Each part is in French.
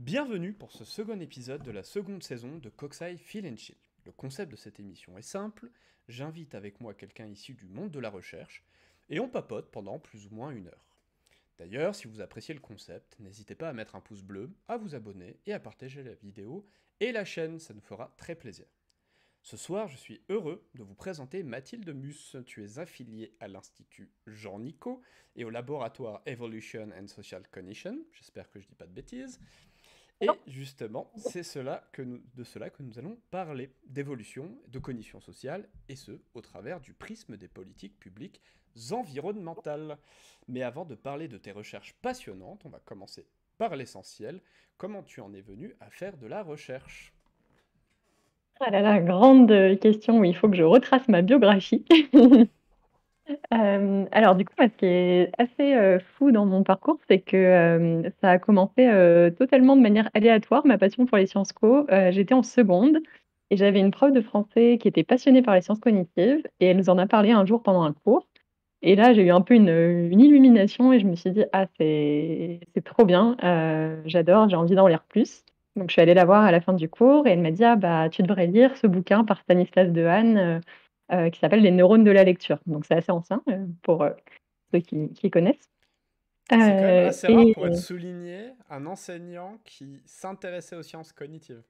Bienvenue pour ce second épisode de la seconde saison de Koksai Feel and Chill. Le concept de cette émission est simple, j'invite avec moi quelqu'un issu du monde de la recherche, et on papote pendant plus ou moins 1 heure. D'ailleurs, si vous appréciez le concept, n'hésitez pas à mettre un pouce bleu, à vous abonner et à partager la vidéo et la chaîne, ça nous fera très plaisir. Ce soir, je suis heureux de vous présenter Mathilde Mus. Tu es affiliée à l'Institut Jean-Nico et au laboratoire Evolution and Social Cognition, j'espère que je dis pas de bêtises. Et justement, c'est de cela que nous allons parler, d'évolution, de cognition sociale, et ce, au travers du prisme des politiques publiques environnementales. Mais avant de parler de tes recherches passionnantes, on va commencer par l'essentiel. Comment tu en es venu à faire de la recherche ? Ah là là, grande question où il faut que je retrace ma biographie. Alors du coup, moi, ce qui est assez fou dans mon parcours, c'est que ça a commencé totalement de manière aléatoire, ma passion pour les sciences co. J'étais en seconde et j'avais une prof de français qui était passionnée par les sciences cognitives et elle nous en a parlé un jour pendant un cours. Et là, j'ai eu un peu une illumination et je me suis dit, ah, c'est trop bien, j'adore, j'ai envie d'en lire plus. Donc, je suis allée la voir à la fin du cours et elle m'a dit, ah, bah, tu devrais lire ce bouquin par Stanislas Dehaene qui s'appelle Les neurones de la lecture. Donc, c'est assez ancien pour ceux qui connaissent. C'est quand même assez rare Et pour être souligné un enseignant qui s'intéressait aux sciences cognitives.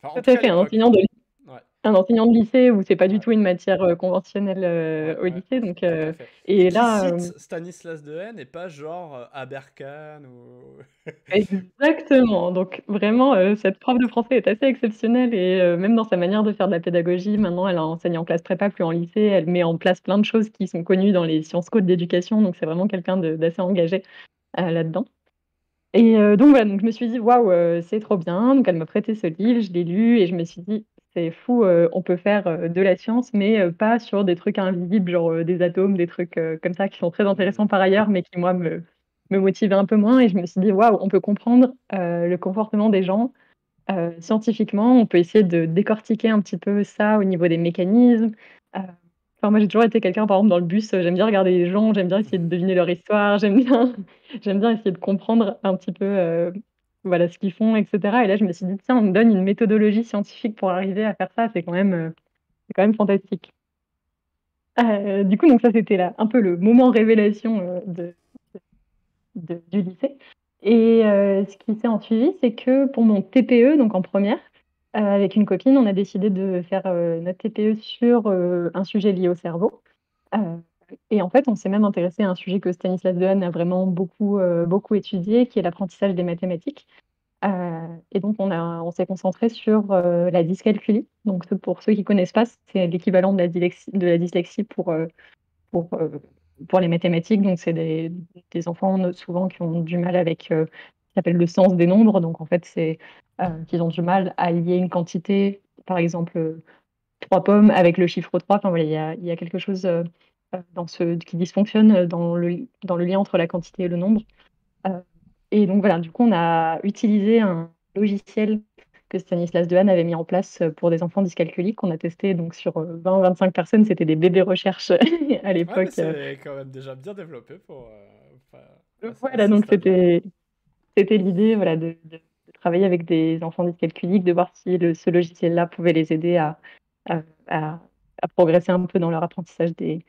Enfin, en tout tout à cas à fait, l'époque. Ouais, un enseignant de lycée où c'est pas du ouais, tout une matière conventionnelle ouais, au ouais, lycée. Donc, tout à fait. Et et qui là, cite Stanislas Dehaene et pas genre Aberkan ou... exactement. Donc vraiment, cette prof de français est assez exceptionnelle et même dans sa manière de faire de la pédagogie, maintenant elle enseigne en classe prépa, plus en lycée. Elle met en place plein de choses qui sont connues dans les sciences co de l'éducation, donc c'est vraiment quelqu'un d'assez engagé là-dedans. Et donc voilà, donc je me suis dit: «Waouh, c'est trop bien». Donc elle m'a prêté ce livre, je l'ai lu et je me suis dit: «C'est fou, on peut faire, de la science, mais pas sur des trucs invisibles, genre, des atomes, des trucs, comme ça qui sont très intéressants Hmm. par ailleurs, mais qui moi me motivaient un peu moins». Et je me suis dit: «Waouh, on peut comprendre, le comportement des gens, scientifiquement. On peut essayer de décortiquer un petit peu ça au niveau des mécanismes». Heu, enfin moi j'ai toujours été quelqu'un, par exemple dans le bus, j'aime bien regarder les gens, j'aime bien essayer de deviner leur histoire, j'aime bien j'aime bien essayer de comprendre un petit peu, voilà ce qu'ils font et cetera. Et là je me suis dit: «Tiens, on me donne une méthodologie scientifique pour arriver à faire ça, c'est quand même fantastique». Du coup donc ça c'était là un peu le moment révélation, du lycée. Et ce qui s'est ensuivi, c'est que pour mon TPE, donc en première, avec une copine, on a décidé de faire notre TPE sur un sujet lié au cerveau. Euh, et en fait, on s'est même intéressé à un sujet que Stanislas Dehaene a vraiment beaucoup étudié, qui est l'apprentissage des mathématiques. Et donc, on s'est concentré sur la dyscalculie. Donc, pour ceux qui ne connaissent pas, c'est l'équivalent de la dyslexie pour, euh, pour les mathématiques. Donc, c'est des enfants souvent qui ont du mal avec ce qu'on appelle le sens des nombres. Donc, en fait, c'est qu'ils ont du mal à lier une quantité, par exemple, 3 pommes avec le chiffre 3. Enfin, voilà, il y a quelque chose qui dysfonctionne dans le lien entre la quantité et le nombre. Euh, et donc, voilà, du coup, on a utilisé un logiciel que Stanislas Dehaene avait mis en place pour des enfants dyscalculiques qu'on a testé donc sur 20-25 personnes. C'était des bébés recherche à Ouais, mais l'époque. c'est quand même déjà bien développé pour... à Voilà, ce donc stade-là. c'était l'idée, voilà, de travailler avec des enfants dyscalculiques, de voir si ce logiciel-là pouvait les aider à, à- à progresser un peu dans leur apprentissage des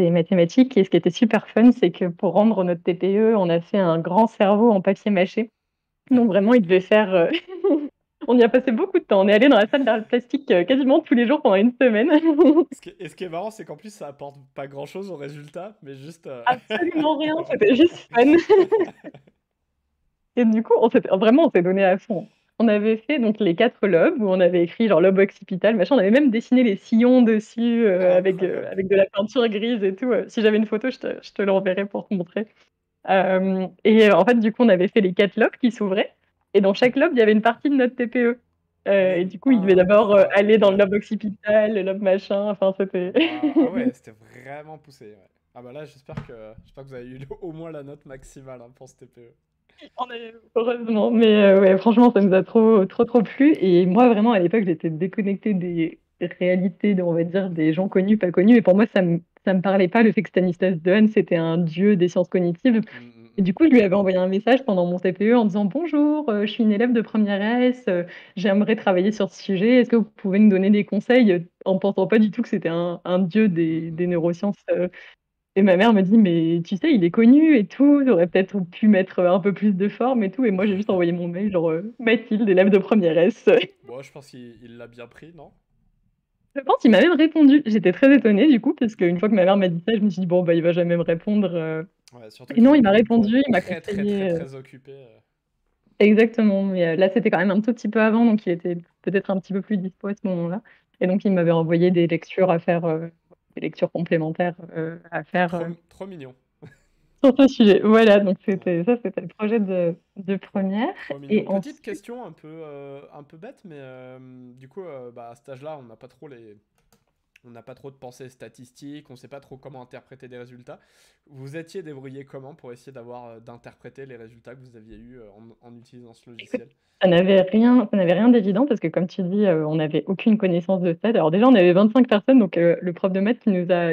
mathématiques. Et ce qui était super fun, c'est que pour rendre notre TPE, on a fait un grand cerveau en papier mâché. Donc vraiment, il devait faire... On y a passé beaucoup de temps. On est allé dans la salle d'art plastique quasiment tous les jours pendant une semaine. Ce qui est marrant, c'est qu'en plus, ça apporte pas grand-chose au résultat, mais juste... Absolument rien, c'était juste fun. Et du coup, on s'est donné à fond. On avait fait donc les 4 lobes où on avait écrit genre lobe occipital, machin. On avait même dessiné les sillons dessus Incroyable. avec de la peinture grise et tout. Si j'avais une photo, je te l'enverrai pour te montrer. Et en fait, du coup, on avait fait les 4 lobes qui s'ouvraient. Et dans chaque lobe, il y avait une partie de notre TPE. Et Mais du coup, il devait d'abord aller dans le incroyable. lobe occipital, le lobe machin. Enfin, c'était. Waouh. Ah ouais, c'était vraiment poussé. Ouais. Ah bah là, j'espère que vous avez eu au moins la note maximale hein, pour ce TPE. On est heureusement, mais ouais, franchement, ça nous a trop plu. Et moi, vraiment, à l'époque, j'étais déconnectée des réalités, on va dire, des gens connus, pas connus. Et pour moi, ça me parlait pas le fait que Stanislas Dehaene, c'était un dieu des sciences cognitives. Et du coup, je lui avais envoyé un message pendant mon TPE en disant: «Bonjour, je suis une élève de première S, j'aimerais travailler sur ce sujet. Est-ce que vous pouvez me donner des conseils?» En pensant pas du tout que c'était un dieu des neurosciences, et ma mère me dit: «Mais tu sais, il est connu et tout, tu aurais peut-être pu mettre, un peu plus de forme et tout», et moi j'ai juste envoyé mon mail genre, «Mathilde, élève de première S». Bon, je pense qu'il l'a bien pris, non? Je pense qu'il m'a même répondu. J'étais très étonnée du coup, parce qu'une fois que ma mère m'a dit ça, je me suis dit: «Bon, bah, il va jamais me répondre», Ouais, surtout et non, il m'a qu'il pourrait répondu, être il m'a très, très, très, conseillé, très occupé. exactement, mais là, c'était quand même un tout petit peu avant, donc il était peut-être un petit peu plus dispo à ce moment-là, et donc il m'avait envoyé des lectures à faire, des lectures complémentaires, à faire, Trop, trop mignon. sur ce sujet. Voilà, donc Ouais. c'était le projet de première, Trop mignon. et Petite ensuite question un peu bête, mais du coup, bah, à cet âge-là, on n'a pas trop de pensée statistique, on sait pas trop comment interpréter des résultats. Vous étiez débrouillé comment pour essayer d'interpréter les résultats que vous aviez eus en utilisant ce écoute, logiciel? ça n'avait rien d'évident parce que comme tu dis, on n'avait aucune connaissance de stats. Alors déjà, on avait 25 personnes, donc le prof de maths qui nous a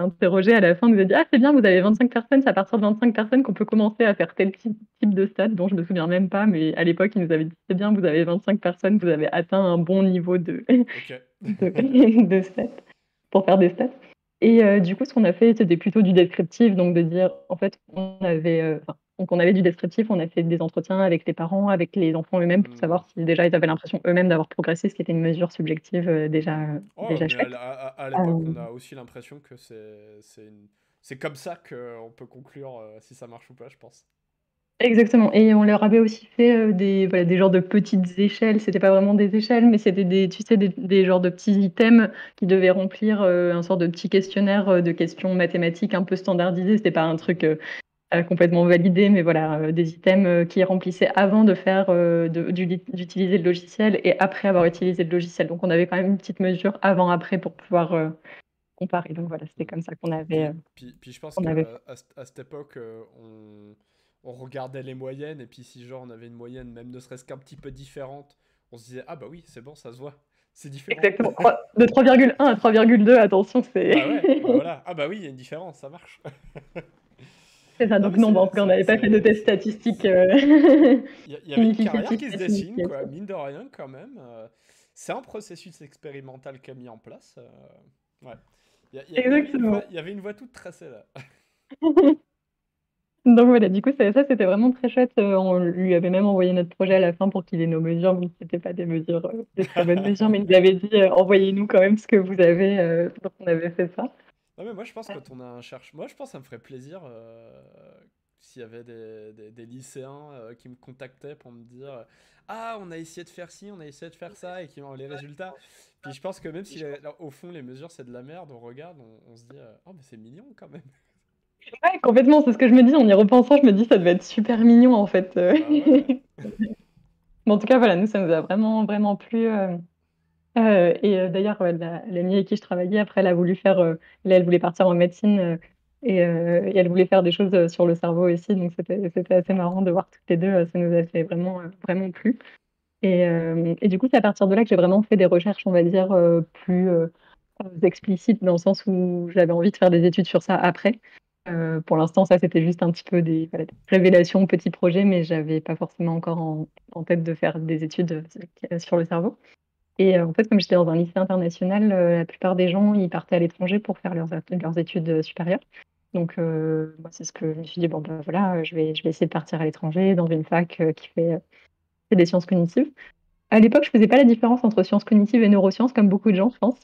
interrogés à la fin nous a dit: «Ah, c'est bien, vous avez 25 personnes, c'est à partir de 25 personnes qu'on peut commencer à faire tel type de stats», dont je me souviens même pas, mais à l'époque, il nous avait dit: «C'est bien, vous avez 25 personnes, vous avez atteint un bon niveau de Ok. de de stats, pour faire des stats», et du coup, ce qu'on a fait, c'était plutôt du descriptif, donc de dire en fait, donc on avait du descriptif, on a fait des entretiens avec les parents, avec les enfants eux-mêmes pour Hmm. savoir si déjà ils avaient l'impression eux-mêmes d'avoir progressé, ce qui était une mesure subjective, Oh, déjà mais chouette. à l'époque, on a aussi l'impression que c'est comme ça qu'on peut conclure si ça marche ou pas, je pense. Exactement, et on leur avait aussi fait, des genres de petites échelles. C'était pas vraiment des échelles, mais c'était tu sais, des genres de petits items qui devaient remplir, un sorte de petit questionnaire, de questions mathématiques un peu standardisé. C'était pas un truc, complètement validé, mais voilà, des items, qui remplissaient avant de faire, d'utiliser le logiciel et après avoir utilisé le logiciel. Donc on avait quand même une petite mesure avant-après pour pouvoir, comparer. Donc voilà, c'était Hmm. comme ça Puis je pense qu'on avait fait. à cette époque, on regardait les moyennes, et puis si genre on avait une moyenne, même ne serait-ce qu'un petit peu différente, on se disait, ah bah oui, c'est bon, ça se voit, c'est différent. Exactement. De 3,1 à 3,2, attention, Bah ouais, bah c'est voilà. Ah bah oui, il y a une différence, ça marche. c'est ça. Non Donc mais non, bah, en tout cas, on n'avait pas fait de test statistique, il y avait une carrière significatif qui se à dessine, quoi, significatif. mine de rien, quand même. C'est un processus expérimental qu'a mis en place. Ouais. Exactement. Il y avait une voie toute tracée, là. Donc voilà, du coup, ça c'était vraiment très chouette. On lui avait même envoyé notre projet à la fin pour qu'il ait nos mesures, mais c'était pas des mesures, des très bonnes mesures, mais il nous avait dit, «Envoyez-nous quand même ce que vous avez», donc on avait fait ça. Non mais moi je pense quand on a un cherche, moi je pense que ça me ferait plaisir s'il y avait des lycéens qui me contactaient pour me dire ah on a essayé de faire ci, on a essayé de faire ça et qui ont les résultats. Puis je pense que même si au fond les mesures c'est de la merde, on regarde, on se dit oh mais c'est mignon quand même. Ouais, complètement, c'est ce que je me dis en y repensant, je me dis: «Ça devait être super mignon, en fait», Bah ouais. mais en tout cas, voilà, nous, ça nous a vraiment, vraiment plu, et d'ailleurs, l'amie avec qui je travaillais après, elle a voulu faire, elle voulait partir en médecine, et elle voulait faire des choses, sur le cerveau aussi, donc c'était assez marrant de voir toutes les 2, ça nous a fait vraiment, vraiment plu, et du coup, c'est à partir de là que j'ai vraiment fait des recherches, on va dire, plus, explicites dans le sens où j'avais envie de faire des études sur ça après. Pour l'instant, ça, c'était juste un petit peu voilà, des révélations, petits projets, mais j'avais pas forcément encore en tête de faire des études, sur le cerveau, et en fait, comme j'étais dans un lycée international, la plupart des gens, ils partaient à l'étranger pour faire leurs études, supérieures. Donc moi, c'est ce que je me suis dit: «Bon, bah, voilà, je vais essayer de partir à l'étranger dans une fac, qui fait des sciences cognitives». À l'époque, je faisais pas la différence entre sciences cognitives et neurosciences comme beaucoup de gens, je pense.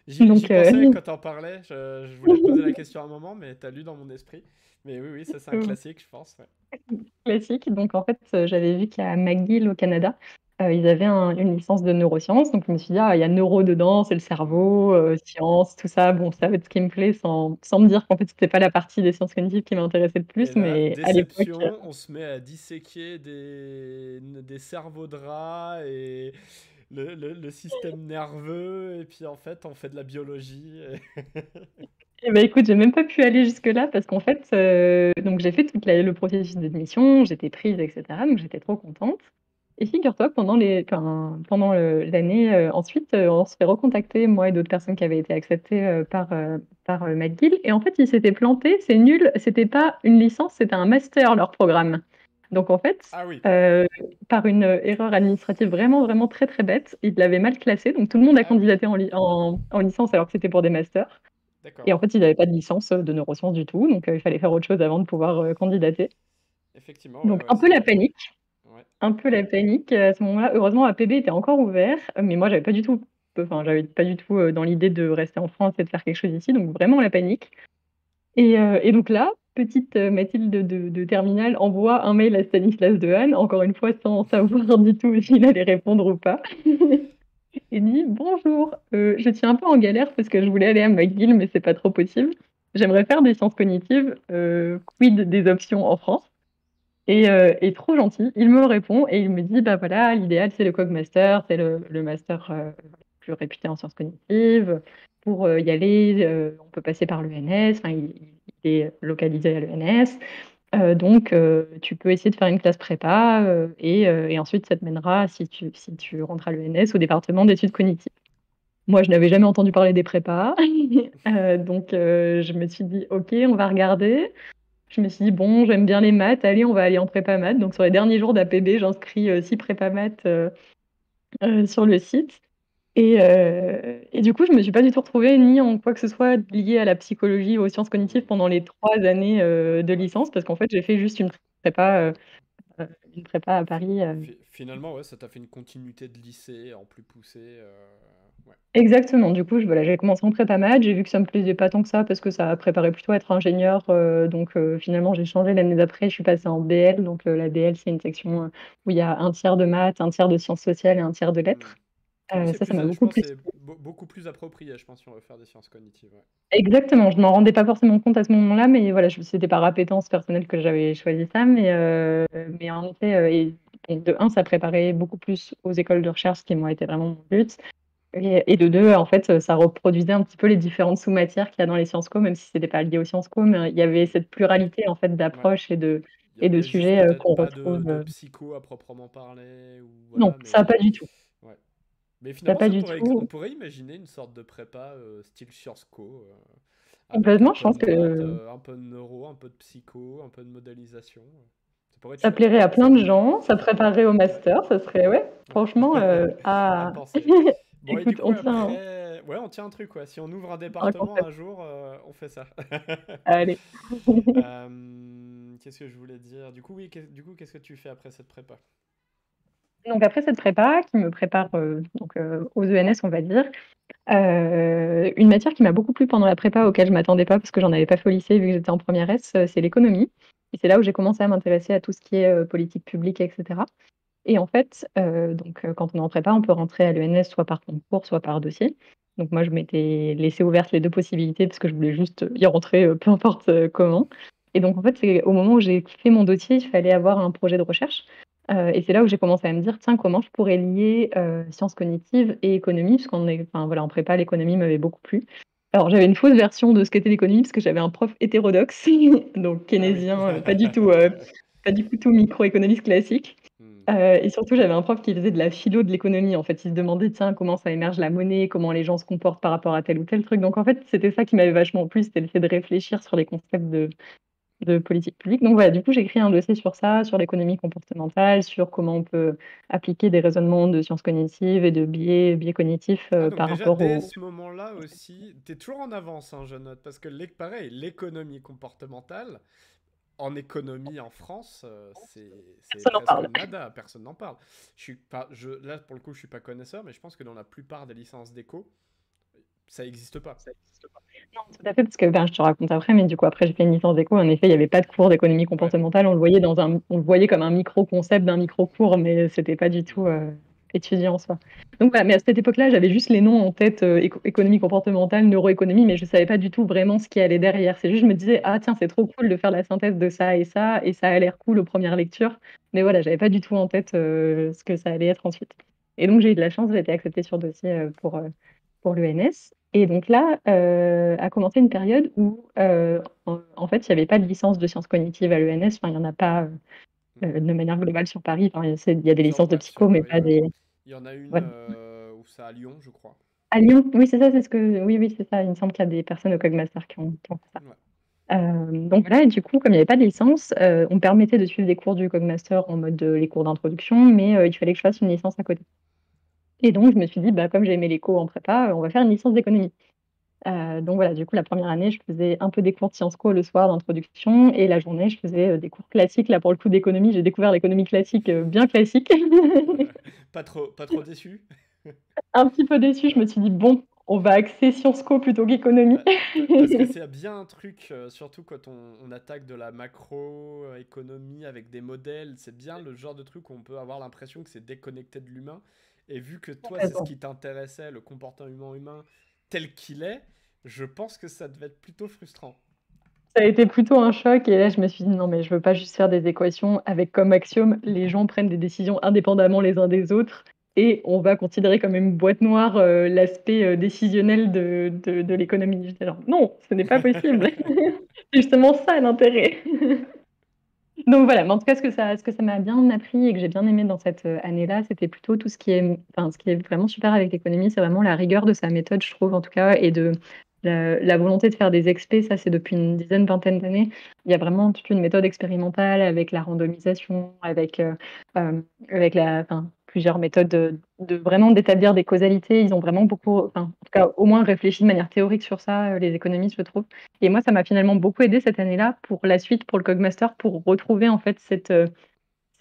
J'y Donc pensais quand t'en parlais, je voulais te poser la question à un moment, mais t'as lu dans mon esprit. Mais oui, oui, ça c'est un classique, je pense. Ouais. classique. Donc en fait, j'avais vu qu'à McGill au Canada, ils avaient une licence de neurosciences. Donc je me suis dit: «Ah, il y a neuro dedans, c'est le Hmm. cerveau, sciences, tout ça». Bon, ça va être ce qui me plaît sans me dire qu'en fait, c'était pas la partie des sciences cognitives qui m'intéressait le Et plus, là, mais à l'époque, déception, on se met à disséquer des cerveaux de rats et le système nerveux, et puis en fait, on fait de la biologie. eh bah, écoute, j'ai même pas pu aller jusque-là parce qu'en fait, donc j'ai fait toute le processus d'admission, j'étais prise et cetera, donc j'étais trop contente, Et figure-toi que pendant l'année ensuite, on se fait recontacter, moi et d'autres personnes qui avaient été acceptées par McGill. Et en fait, ils s'étaient plantés, c'est nul, c'était pas une licence, c'était un master, leur programme. Donc en fait, Ah oui, par une erreur administrative vraiment, vraiment très, très bête, ils l'avaient mal classé. Donc tout le monde a ah oui, candidaté en licence alors que c'était pour des masters. Et d'accord. en fait, ils n'avaient pas de licence de neurosciences du tout. Donc il fallait faire autre chose avant de pouvoir candidater. Effectivement, ouais, Donc ouais, un peu la c'est... panique. Ouais. Un peu la panique à ce moment-là. Heureusement, APB était encore ouvert, mais moi, j'avais pas du tout dans l'idée de rester en France et de faire quelque chose ici, donc vraiment la panique. Et donc là, petite Mathilde de Terminal envoie un mail à Stanislas Dehaene, encore une fois sans savoir du tout s'il allait répondre ou pas, et dit: Bonjour, je suis un peu en galère parce que je voulais aller à McGill, mais c'est pas trop possible. J'aimerais faire des sciences cognitives, quid des options en France? Et trop gentil, il me répond et il me dit, bah voilà, l'idéal c'est le Cogmaster, c'est le master le plus réputé en sciences cognitives. Pour y aller, on peut passer par l'ENS, enfin, il est localisé à l'ENS. Donc, tu peux essayer de faire une classe prépa et ensuite ça te mènera, si tu rentres à l'ENS, au département d'études cognitives. Moi, je n'avais jamais entendu parler des prépas. Donc, je me suis dit, ok, on va regarder. Je me suis dit, bon, j'aime bien les maths, allez, on va aller en prépa maths. Donc, sur les derniers jours d'APB, j'inscris 6 prépa maths sur le site. Et du coup, je me suis pas du tout retrouvée ni en quoi que ce soit lié à la psychologie ou aux sciences cognitives Hmm. pendant les 3 années de Ouais, licence, parce qu'en fait, j'ai fait juste prépa, euh, une prépa à Paris. finalement, ouais, ça t'a fait une continuité de lycée en plus poussée. Ouais. Exactement. Du coup, voilà, j'ai commencé en prépa maths. J'ai vu que ça me plaisait pas tant que ça parce que ça préparait plutôt à être ingénieur. Donc, finalement, j'ai changé l'année d'après. Je suis passée en BL. Donc, la BL, c'est une section où il y a un tiers de maths, un tiers de sciences sociales et un tiers de Hmm. lettres. Oui, c'est Ça plus, m'a je beaucoup pense, que plus c'est plu. beaucoup plus approprié, je pense, si on veut faire des sciences cognitives. Ouais. Exactement. Je m'en rendais pas forcément compte à ce moment-là, mais voilà, c'était par appétence personnelle que j'avais choisi ça. Mais en effet, et de un, ça préparait beaucoup plus aux écoles de recherche, qui, moi, était vraiment mon but. Et de deux, en fait, ça reproduisait un petit peu les différentes sous-matières qu'il y a dans les Sciences Co, même si c'était pas lié aux Sciences Co, mais il y avait cette pluralité en fait Ouais. d'approches et de, Il et y de a juste sujets peut-être qu'on pas retrouve. de psycho à proprement parler, ou Non, voilà, ça mais pas du tout. ouais. Mais Ça finalement, pas ça du pourrait, on tout. pourrait imaginer une sorte de prépa style Sciences Co, avec un Complètement, je peu de pense maths, que un peu de neuro, un peu de psycho, un peu de modélisation. Ça pourrait être ça chouette, plairait à ça plein de donnerait. gens, ça préparerait au Ouais, master, ça serait, ouais, ouais. franchement, À ah, penser. Bon, et du écoute, coup, on tient, après, ouais, on tient un truc, quoi. Si on ouvre un un département concept. un jour, on fait ça. Allez. Qu'est-ce que je voulais dire? Du coup, oui, du coup, qu'est-ce que tu fais après cette prépa? Donc après cette prépa, qui me prépare donc, aux ENS, on va dire, une matière qui m'a beaucoup plu pendant la prépa, auquel je m'attendais pas parce que j'en avais pas fait au lycée vu que j'étais en première S, c'est l'économie. Et c'est là où j'ai commencé à m'intéresser à tout ce qui est politique publique, etc. Et en fait, donc, quand on est en prépa, on peut rentrer à l'ENS soit par concours, soit par dossier. Donc moi, je m'étais laissé ouvertes les deux possibilités parce que je voulais juste y rentrer, peu importe comment. Et donc en fait, c'est au moment où j'ai fait mon dossier, il fallait avoir un projet de recherche. Et c'est là où j'ai commencé à me dire, tiens, comment je pourrais lier sciences cognitives et économie, parce enfin, voilà, en prépa, l'économie m'avait beaucoup plu. Alors j'avais une fausse version de ce qu'était l'économie, parce que j'avais un prof hétérodoxe, donc Ah oui. keynésien, pas du tout microéconomiste classique. Hmm. Et surtout, j'avais un prof qui faisait de la philo de l'économie. En fait, il se demandait, tiens, comment ça émerge la monnaie, comment les gens se comportent par rapport à tel ou tel truc. Donc, en fait, c'était ça qui m'avait vachement plu, c'était le fait de réfléchir sur les concepts de politique publique. Donc, voilà, du coup, j'ai écrit un dossier sur ça, sur l'économie comportementale, sur comment on peut appliquer des raisonnements de sciences cognitives et de biais cognitifs Ah, donc par déjà, rapport dès au... ce moment-là aussi, t'es toujours en avance, hein, je note, parce que pareil, l'économie comportementale, en économie en France, c'est Personne n'en presque parle. nada, personne n'en parle. Je suis pas, là, pour le coup, je suis pas connaisseur, mais je pense que dans la plupart des licences d'éco, ça n'existe pas. Non, tout à fait, parce que ben, je te raconte après, mais du coup, après, j'ai fait une licence d'éco. En effet, il n'y avait pas de cours d'économie Ouais. comportementale. On le voyait comme un micro-concept d'un micro-cours, mais c'était pas du tout Hmm. étudié en soi. Donc, voilà, mais à cette époque-là, j'avais juste les noms en tête, économie comportementale, neuroéconomie, mais je savais pas du tout vraiment ce qui allait derrière. C'est juste, je me disais, ah tiens, c'est trop cool de faire la synthèse de ça, et ça a l'air cool aux premières lectures. Mais voilà, j'avais pas du tout en tête ce que ça allait être ensuite. Et donc, j'ai eu de la chance, j'ai été acceptée sur dossier pour l'ENS. Et donc là, a commencé une période où, en fait, il n'y avait pas de licence de sciences cognitives à l'ENS. Enfin, il n'y en a pas. de manière globale sur Paris. Enfin, il y a des licences de Ouais, psycho, mais pas des. il y en a une Voilà. où c'est à Lyon, je crois. À Lyon, oui, c'est ça, c'est ce que. Oui, oui, c'est ça. Il me semble qu'il y a des personnes au Cogmaster qui ont fait ça. Ouais. Donc voilà, et du coup, comme il n'y avait pas de licence, on me permettait de suivre des cours du Cogmaster en mode les cours d'introduction, mais il fallait que je fasse une licence à côté. Et donc, je me suis dit, bah, comme j'ai aimé l'éco en prépa, on va faire une licence d'économie. Donc voilà, du coup, la première année, je faisais un peu des cours de Sciences Co le soir d'introduction, et la journée, je faisais des cours classiques. Là, pour le coup, d'économie, j'ai découvert l'économie classique, bien classique. Pas trop déçu? Un petit peu déçue, je me suis dit, bon, on va axer Sciences Co plutôt qu'économie. Parce que c'est bien un truc, surtout quand on attaque de la macroéconomie avec des modèles, c'est bien le genre de truc où on peut avoir l'impression que c'est déconnecté de l'humain. Et vu que toi, c'est ce Complètement. qui t'intéressait, le comportement humain tel qu'il est, je pense que ça devait être plutôt frustrant. Ça a été plutôt un choc, et là, je me suis dit, non, mais je veux pas juste faire des équations avec comme axiome, les gens prennent des décisions indépendamment les uns des autres, et on va considérer comme une boîte noire l'aspect décisionnel de l'économie. J'étais genre, non, ce n'est pas possible. C'est justement ça l'intérêt. Donc voilà, mais en tout cas, ce que ça m'a bien appris et que j'ai bien aimé dans cette année-là, c'était plutôt tout ce qui est, enfin, ce qui est vraiment super avec l'économie, c'est vraiment la rigueur de sa méthode, je trouve, en tout cas, et de la volonté de faire des expés. Ça, c'est depuis une dizaine, vingtaine d'années. Il y a vraiment toute une méthode expérimentale avec la randomisation, euh, avec enfin, plusieurs méthodes de vraiment d'établir des causalités. Ils ont vraiment beaucoup, enfin, en tout cas, au moins réfléchi de manière théorique sur ça, les économistes, je trouve. Et moi, ça m'a finalement beaucoup aidé cette année-là pour la suite, pour le Cogmaster, pour retrouver en fait cette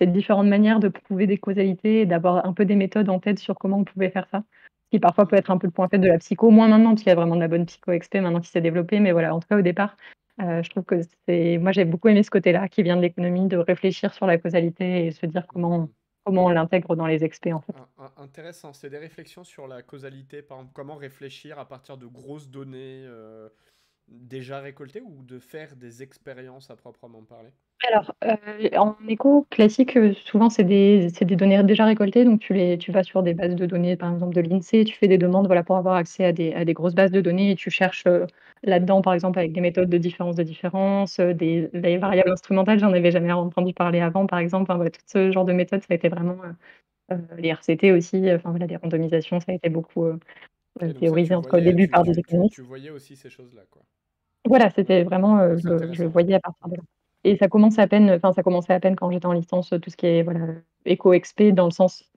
différente manière de prouver des causalités et d'avoir un peu des méthodes en tête sur comment on pouvait faire ça. Ce qui parfois peut Hmm. être un peu le point faible de la psycho, moins maintenant, parce qu'il y a vraiment de la bonne psycho-expé maintenant qui s'est développée. Mais voilà, en tout cas, au départ, je trouve que moi, j'ai beaucoup aimé ce côté-là qui vient de l'économie, de réfléchir sur la causalité et se dire Hmm. comment on l'intègre dans les expés en fait. Intéressant, c'est des réflexions sur la causalité, par exemple, comment réfléchir à partir de grosses données déjà récoltées ou de faire des expériences à proprement parler. Alors, en éco classique, souvent c'est des données déjà récoltées, donc tu vas sur des bases de données, par exemple de l'INSEE, tu fais des demandes, voilà, pour avoir accès à des grosses bases de données, et tu cherches, là-dedans, par exemple, avec des méthodes de différence, des variables instrumentales, j'en avais jamais entendu parler avant, par exemple. Enfin, voilà, tout ce genre de méthodes, ça a été vraiment, les RCT aussi, enfin voilà, les randomisations, ça a été beaucoup, Et donc ça, théorisé, en tout cas au début par des économistes. tu voyais aussi ces choses-là, quoi. Voilà, c'était vraiment, C'est je le intéressant. voyais à partir de là, et ça commençait à peine, enfin, ça commençait à peine quand j'étais en licence, tout ce qui est, voilà, éco-expé, dans le sens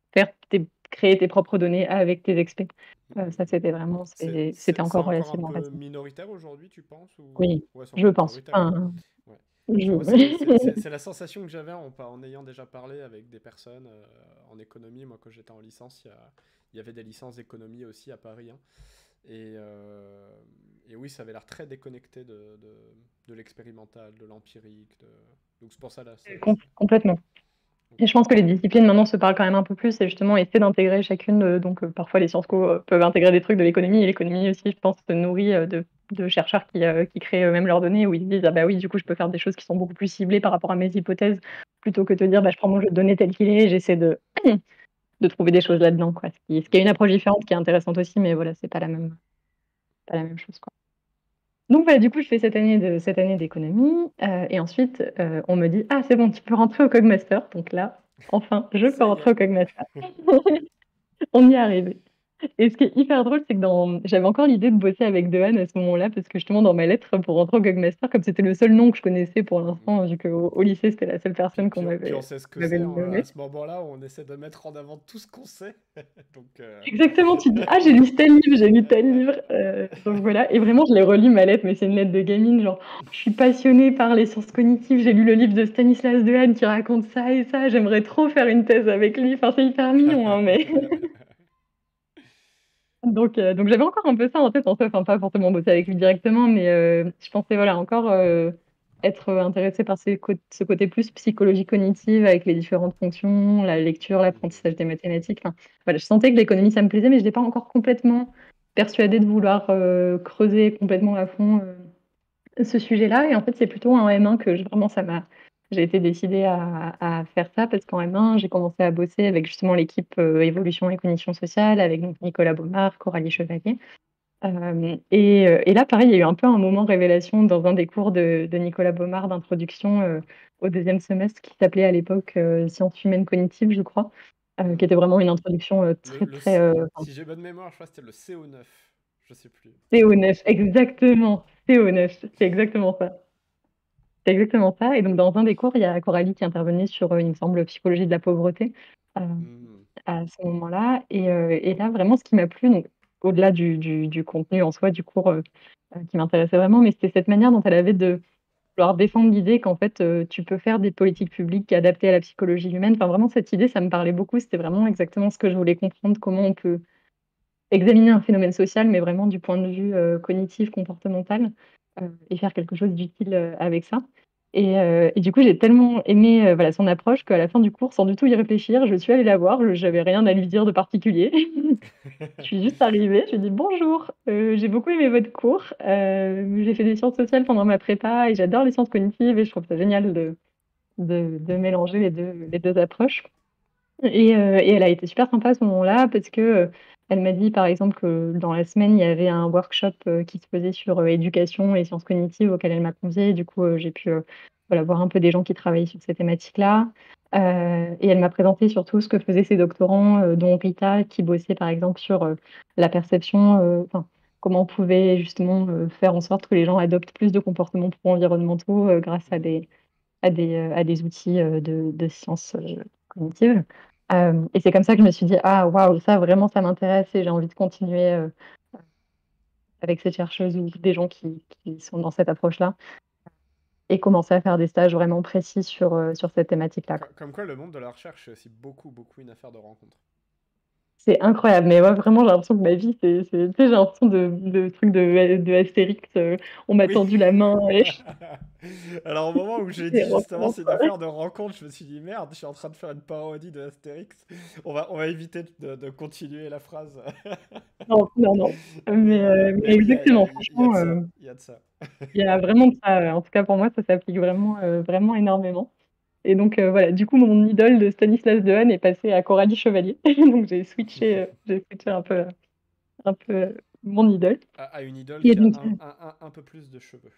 créer tes propres données avec tes expés. Ça, c'était vraiment, c'était C'est encore encore un relativement peu récent. minoritaire aujourd'hui, tu penses, ou... Oui, Ouais, c'est je encore pense. minoritaire, ouais. Enfin, Ouais. Moi, je c'est la sensation que j'avais en ayant déjà parlé avec des personnes en économie. Moi, quand j'étais en licence, il y avait des licences d'économie aussi à Paris, hein. Et oui, ça avait l'air très déconnecté de l'expérimental, de l'empirique. Donc c'est pour ça, là, complètement. Et je ok. pense que les disciplines maintenant se parlent quand même un peu plus, et justement essayer d'intégrer chacune. Donc parfois les Sciences Co peuvent intégrer des trucs de l'économie, et l'économie aussi, je pense, se nourrit de chercheurs qui créent eux-mêmes leurs données, où ils se disent, ah bah oui, du coup je peux faire des choses qui sont beaucoup plus ciblées par rapport à mes hypothèses, plutôt que de dire, bah, je prends mon jeu de données tel qu'il est et j'essaie de trouver des choses là-dedans, quoi. Ce qui est une approche différente, qui est intéressante aussi, mais voilà, c'est pas la même chose, quoi. Donc voilà, du coup, je fais cette année d'économie, et ensuite, on me dit: «Ah, c'est bon, tu peux rentrer au Cogmaster». Donc là, enfin, je peux Ça y rentrer est. au Cogmaster. On y est arrivé. Et ce qui est hyper drôle, c'est que j'avais encore l'idée de bosser avec Dehaene à ce moment-là, parce que justement, dans ma lettre pour rentrer au Cogmaster, comme c'était le seul nom que je connaissais pour l'instant, vu qu'au lycée, c'était la seule personne qu'on Puis on m'avait sait ce que qu'on m'avait c'est hein, à nommée. ce moment-là, on essaie de mettre en avant tout ce qu'on sait. Donc, Exactement, tu te dis: «Ah, j'ai lu tel livre, j'ai lu tel livre», donc voilà, et vraiment je l'ai relu ma lettre, mais c'est une lettre de gamine, genre: «Je suis passionnée par les sciences cognitives, j'ai lu le livre de Stanislas Dehaene qui raconte ça et ça, j'aimerais trop faire une thèse avec lui». Enfin, c'est hyper mignon, hein, mais donc j'avais encore un peu ça en tête en soi, enfin pas forcément bosser avec lui directement, mais je pensais, voilà, encore être intéressée par ce côté plus psychologie cognitive avec les différentes fonctions, la lecture, Mhm. l'apprentissage des mathématiques. Enfin, voilà, je sentais que l'économie, ça me plaisait, mais je n'étais pas encore complètement persuadée de vouloir creuser complètement à fond ce sujet-là. Et en fait, c'est plutôt en M1 que vraiment j'ai été décidée à faire ça, parce qu'en M1, j'ai commencé à bosser avec justement l'équipe évolution et cognition sociale, avec donc Nicolas Baumard, Coralie Chevalier. Et là, pareil, il y a eu un peu un moment révélation dans un des cours de Nicolas Baumard d'introduction au deuxième semestre qui s'appelait à l'époque Sciences humaines cognitives, je crois, qui était vraiment une introduction très, très Si j'ai bonne mémoire, je crois que c'était le CO9. Je sais plus. CO9, exactement, CO9, c'est exactement ça. C'est exactement ça. Et donc, dans un des cours, il y a Coralie qui intervenait sur, il me semble, psychologie de la pauvreté euh, Hmm. à ce moment-là. Et là, vraiment, ce qui m'a plu, donc, au-delà du contenu en soi, du cours qui m'intéressait vraiment, mais c'était cette manière dont elle avait de vouloir défendre l'idée qu'en fait, tu peux faire des politiques publiques adaptées à la psychologie humaine. Enfin, vraiment, cette idée, ça me parlait beaucoup. C'était vraiment exactement ce que je voulais comprendre, comment on peut examiner un phénomène social, mais vraiment du point de vue cognitif, comportemental, et faire quelque chose d'utile avec ça. Et du coup, j'ai tellement aimé voilà, son approche qu'à la fin du cours, sans du tout y réfléchir, je suis allée la voir. J'avais rien à lui dire de particulier. Je suis juste arrivée, je lui ai dit bonjour, j'ai beaucoup aimé votre cours. J'ai fait des sciences sociales pendant ma prépa et j'adore les sciences cognitives et je trouve ça génial de mélanger les deux approches. Et elle a été super sympa à ce moment-là parce que elle m'a dit par exemple que dans la semaine, il y avait un workshop qui se faisait sur éducation et sciences cognitives auquel elle m'a conviée. Du coup, j'ai pu voilà, voir un peu des gens qui travaillaient sur ces thématiques-là. Et elle m'a présenté surtout ce que faisaient ses doctorants, dont Rita, qui bossait par exemple sur la perception, enfin, comment on pouvait justement faire en sorte que les gens adoptent plus de comportements pro-environnementaux grâce à Hmm. à des outils de sciences cognitives. Et c'est comme ça que je me suis dit, ah waouh, ça vraiment, ça m'intéresse et j'ai envie de continuer avec ces chercheuses ou des gens qui sont dans cette approche-là et commencer à faire des stages vraiment précis sur cette thématique-là, quoi. Comme quoi, le monde de la recherche, c'est aussi beaucoup, beaucoup une affaire de rencontre. C'est incroyable, mais ouais, vraiment, j'ai l'impression que ma vie, tu sais, j'ai l'impression de trucs de Astérix, on m'a Oui. tendu la main et Alors, au moment où j'ai dit et justement recommence. c'est une affaire de rencontre, je me suis dit merde, je suis en train de faire une parodie de Astérix. On va éviter de continuer la phrase. Non, non, non. Mais Mais oui, exactement, il y a de franchement. ça. Il y a de ça. Il y a vraiment de ça, en tout cas pour moi, ça s'applique vraiment, vraiment énormément. Et donc voilà, du coup, mon idole de Stanislas Dehaene est passée à Coralie Chevalier. Donc j'ai switché un peu mon idole. À une idole Et qui a donc, un peu plus de cheveux.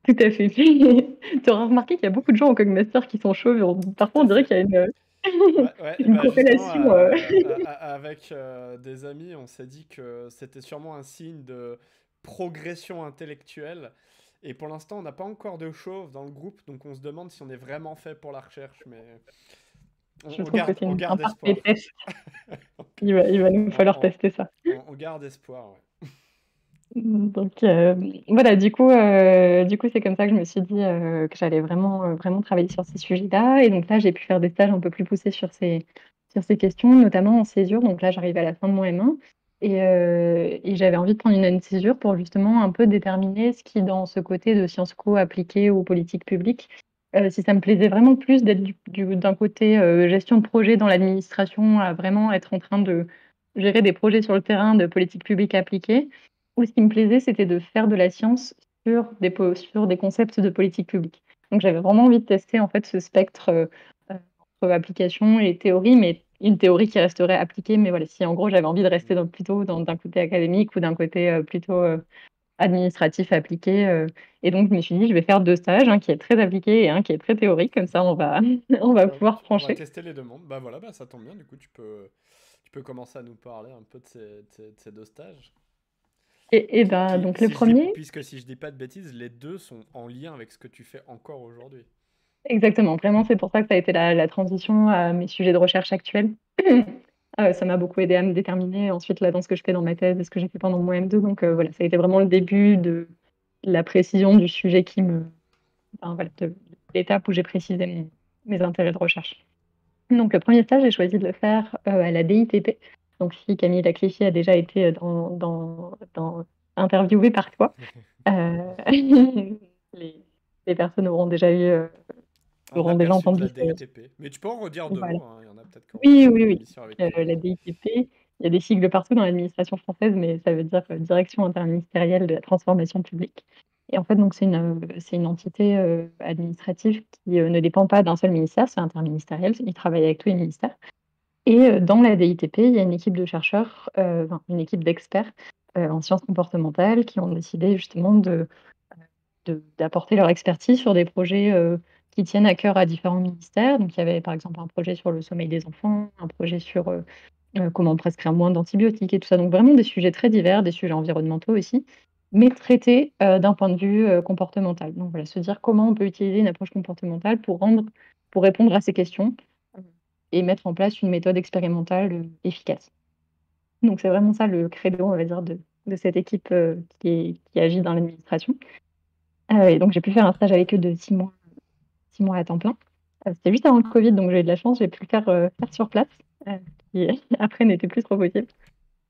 tout à fait. Tu auras remarqué qu'il y a beaucoup de gens au Cogmaster qui sont chauves. Tout Parfois, on à dirait fait. qu'il y a Ouais, ouais, une bah justement, corrélation. avec des amis, on s'est dit que c'était sûrement un signe de progression intellectuelle. Et pour l'instant, on n'a pas encore de chauve dans le groupe, donc on se demande si on est vraiment fait pour la recherche, mais Je trouve que c'est on un garde parfait espoir. test. Il va nous falloir On, tester ça. on garde espoir, ouais. Donc voilà, du coup, c'est comme ça que je me suis dit que j'allais vraiment, vraiment travailler sur ces sujets-là. Et donc là, j'ai pu faire des stages un peu plus poussés sur ces questions, notamment en césure. Donc là, j'arrive à la fin de mon M1 et j'avais envie de prendre une année de césure pour justement un peu déterminer ce qui, dans ce côté de Sciences Co appliqué aux politiques publiques, si ça me plaisait vraiment plus d'être d'un côté gestion de projet dans l'administration, à vraiment être en train de gérer des projets sur le terrain de politique publique appliquée ou ce qui me plaisait, c'était de faire de la science sur des concepts de politique publique. Donc j'avais vraiment envie de tester en fait ce spectre entre application et théorie, mais une théorie qui resterait appliquée. Mais voilà, si en gros j'avais envie de rester plutôt d'un côté académique ou d'un côté plutôt administratif appliqué. Et donc je me suis dit, je vais faire deux stages, un qui est très appliqué et un qui est très théorique, comme ça on va, on va pouvoir On va trancher. tester les deux mondes. Bah voilà, bah ça tombe bien, du coup, tu peux commencer à nous parler un peu de de ces deux stages. Et ben donc le Si je dis, premier, puisque si je dis pas de bêtises, les deux sont en lien avec ce que tu fais encore aujourd'hui. exactement, vraiment c'est pour ça que ça a été la transition à mes sujets de recherche actuels. Ça m'a beaucoup aidé à me déterminer ensuite là dans ce que je fais dans ma thèse et ce que j'ai fait pendant mon M2. Donc voilà, ça a été vraiment le début de la précision du sujet enfin, voilà, de l'étape où j'ai précisé mes intérêts de recherche. Donc le premier stage, j'ai choisi de le faire à la DITP. Donc si Camille Lacléfie a déjà été interviewée par toi, les, les personnes auront déjà Un auront déjà aperçu de entendu la DITP. Mais tu peux en redire deux voilà. mots, hein. Il y en a peut-être qui n'auront pas Oui, suivi oui, oui. l'émission avec toi. La DITP, il y a des sigles partout dans l'administration française, mais ça veut dire Direction interministérielle de la transformation publique. Et en fait, donc c'est une entité administrative qui ne dépend pas d'un seul ministère, c'est interministériel, il travaille avec tous les ministères. Et dans la DITP, il y a une équipe de chercheurs, enfin, une équipe d'experts en sciences comportementales qui ont décidé justement d'apporter leur expertise sur des projets qui tiennent à cœur à différents ministères. Donc, il y avait par exemple un projet sur le sommeil des enfants, un projet sur comment prescrire moins d'antibiotiques et tout ça. Donc, vraiment des sujets très divers, des sujets environnementaux aussi, mais traités d'un point de vue comportemental. Donc, voilà, se dire comment on peut utiliser une approche comportementale pour répondre à ces questions euh, et mettre en place une méthode expérimentale efficace. Donc, c'est vraiment ça le credo, on va dire, de cette équipe qui agit dans l'administration. Et donc, j'ai pu faire un stage avec eux de 6 mois à temps plein. C'était juste avant le Covid, donc j'ai eu de la chance, j'ai pu le faire sur place, qui après n'était plus trop possible.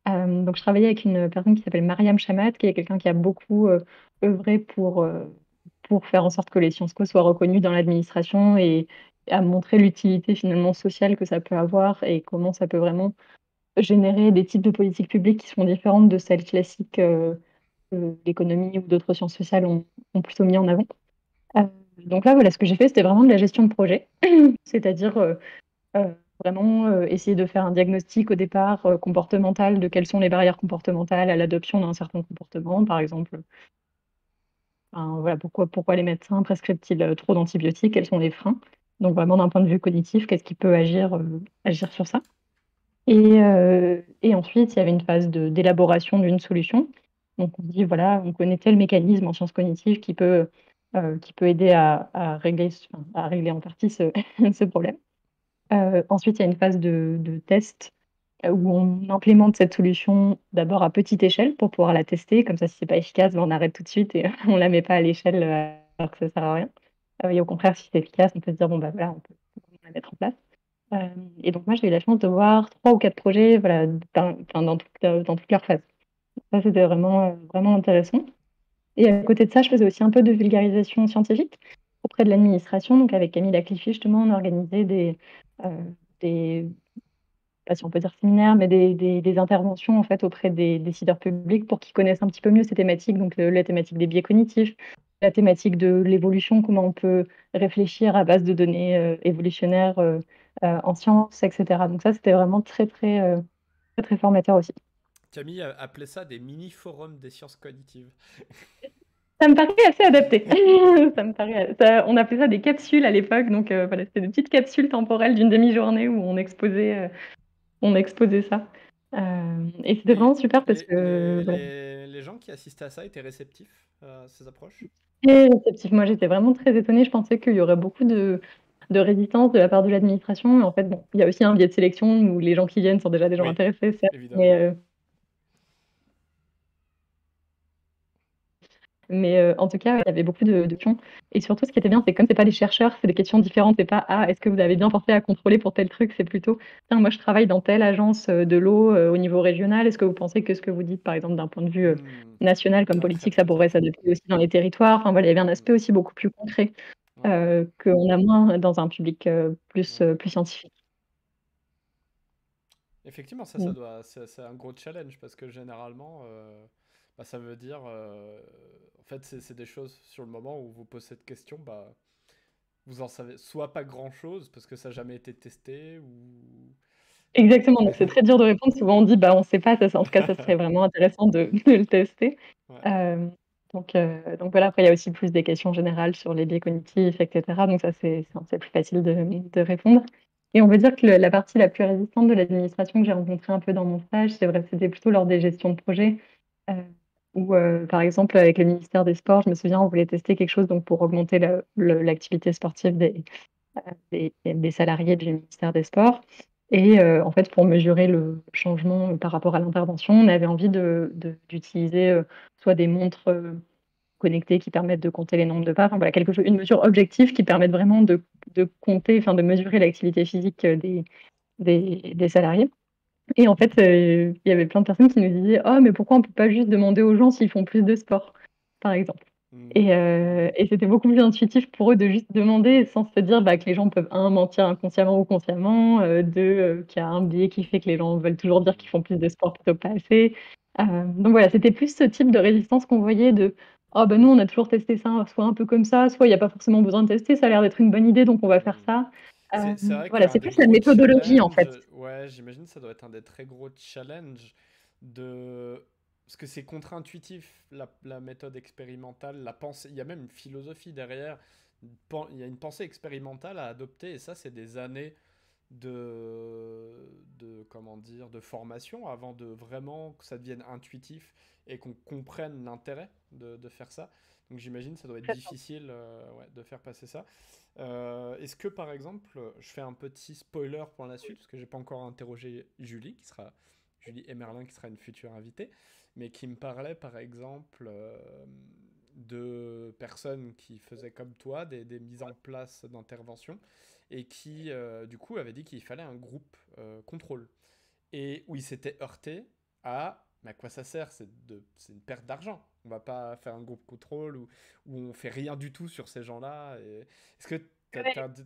Donc je travaillais avec une personne qui s'appelle Mariam Chamat, qui est quelqu'un qui a beaucoup œuvré pour faire en sorte que les Sciences Co soient reconnues dans l'administration et à montrer l'utilité finalement sociale que ça peut avoir et comment ça peut vraiment générer des types de politiques publiques qui sont différentes de celles classiques que l'économie ou d'autres sciences sociales ont plutôt mis en avant. Euh, donc là, voilà, ce que j'ai fait, c'était vraiment de la gestion de projet, c'est-à-dire vraiment essayer de faire un diagnostic au départ comportemental de quelles sont les barrières comportementales à l'adoption d'un certain comportement, par exemple. Enfin, voilà, pourquoi les médecins prescrivent-ils trop d'antibiotiques? Quels sont les freins? Donc vraiment d'un point de vue cognitif, qu'est-ce qui peut agir sur ça? Et ensuite, il y avait une phase d'élaboration d'une solution. Donc on dit, voilà, on connaît tel mécanisme en sciences cognitives qui peut aider à régler en partie ce, ce problème. Ensuite, il y a une phase de test où on implémente cette solution d'abord à petite échelle pour pouvoir la tester. Comme ça, si c'est pas efficace, ben, on arrête tout de suite et on la met pas à l'échelle alors que ça sert à rien. Et au contraire, si c'est efficace, on peut se dire, bon, bah voilà, on peut la mettre en place. Euh, et donc moi, j'ai eu la chance de voir 3 ou 4 projets voilà, dans toute leur phase. Ça, c'était vraiment intéressant. Et à côté de ça, je faisais aussi un peu de vulgarisation scientifique auprès de l'administration. Donc avec Camille Lacliffe, justement, on organisait des pas si on peut dire séminaires, mais des interventions en fait auprès des décideurs publics pour qu'ils connaissent un petit peu mieux ces thématiques, donc la thématique des biais cognitifs, la thématique de l'évolution, comment on peut réfléchir à base de données évolutionnaires en sciences, etc. Donc ça, c'était vraiment très, très formateur aussi. Camille appelait ça des mini-forums des sciences cognitives. Ça me paraît assez adapté. On appelait ça des capsules à l'époque, donc voilà, c'était des petites capsules temporelles d'une demi-journée où on exposait ça. Et c'était vraiment Et super parce que voilà, les gens qui assistaient à ça étaient réceptifs à ces approches? très réceptif. Moi, j'étais vraiment très étonnée. Je pensais qu'il y aurait beaucoup de résistance de la part de l'administration. Et en fait, bon, il y a aussi un biais de sélection où les gens qui viennent sont déjà des gens Oui, intéressés, certes, mais, évidemment. en tout cas, il y avait beaucoup de questions. Et surtout, ce qui était bien, c'est que comme c'est pas des chercheurs, c'est des questions différentes. C'est pas ah, est-ce que vous avez bien pensé à contrôler pour tel truc? C'est plutôt tiens, moi je travaille dans telle agence de l'eau au niveau régional. Est-ce que vous pensez que ce que vous dites, par exemple, d'un point de vue Hmm. national comme Ah, très politique, ça très pourrait clair. s'adapter aussi dans les territoires? Enfin voilà, il y avait un Hmm. aspect aussi beaucoup plus concret Ouais, qu'on a moins dans un public plus, ouais. plus scientifique. Effectivement, Mm. c'est un gros challenge parce que généralement, bah, ça veut dire, en fait, c'est des choses sur le moment où vous posez cette question, bah, vous en savez soit pas grand-chose parce que ça n'a jamais été testé ou... Exactement, donc c'est très dur de répondre. Souvent on dit bah on sait pas, en tout cas ça serait vraiment intéressant de le tester. Ouais. Euh, donc voilà, après il y a aussi plus des questions générales sur les biais cognitifs, etc. Donc ça c'est plus facile de répondre. Et on veut dire que la partie la plus résistante de l'administration que j'ai rencontrée un peu dans mon stage, c'est vrai, c'était plutôt lors des gestions de projet, euh, où par exemple avec le ministère des Sports, je me souviens, on voulait tester quelque chose donc pour augmenter l'activité sportive des salariés du ministère des Sports. Et en fait, pour mesurer le changement par rapport à l'intervention, on avait envie d'utiliser soit des montres connectées qui permettent de compter les nombres de pas, enfin, voilà, une mesure objective qui permette vraiment de compter, enfin de mesurer l'activité physique des salariés. Et en fait, il y avait plein de personnes qui nous disaient: «Oh, mais pourquoi on peut pas juste demander aux gens s'ils font plus de sport?» par exemple. Et, Hmm. euh, et c'était beaucoup plus intuitif pour eux de juste demander sans se dire bah, que les gens peuvent, un, mentir inconsciemment ou consciemment, deux, qu'il y a un biais qui fait que les gens veulent toujours dire qu'ils font plus de sport plutôt que pas assez. Donc voilà, c'était plus ce type de résistance qu'on voyait de oh ben nous on a toujours testé ça, soit un peu comme ça, soit il n'y a pas forcément besoin de tester, ça a l'air d'être une bonne idée donc on va faire Hmm. ça. C'est vrai Voilà, qu'un c'est des plus la gros méthodologie en challenges, fait. ouais, j'imagine que ça doit être un des très gros challenges de parce que c'est contre-intuitif, la méthode expérimentale, la pensée. Il y a même une philosophie derrière. Il y a une pensée expérimentale à adopter, et ça, c'est des années comment dire, de formation avant de vraiment que ça devienne intuitif et qu'on comprenne l'intérêt de faire ça. Donc j'imagine que ça doit être difficile ouais, de faire passer ça. Est-ce que par exemple, je fais un petit spoiler pour la suite, parce que j'ai pas encore interrogé Julie Emerlin, qui sera une future invitée, mais qui me parlait par exemple de personnes qui faisaient comme toi des mises en place d'intervention et qui du coup avait dit qu'il fallait un groupe contrôle et où il s'était heurté à mais à quoi ça sert, c'est une perte d'argent. On va pas faire un groupe contrôle où on fait rien du tout sur ces gens-là. Est-ce que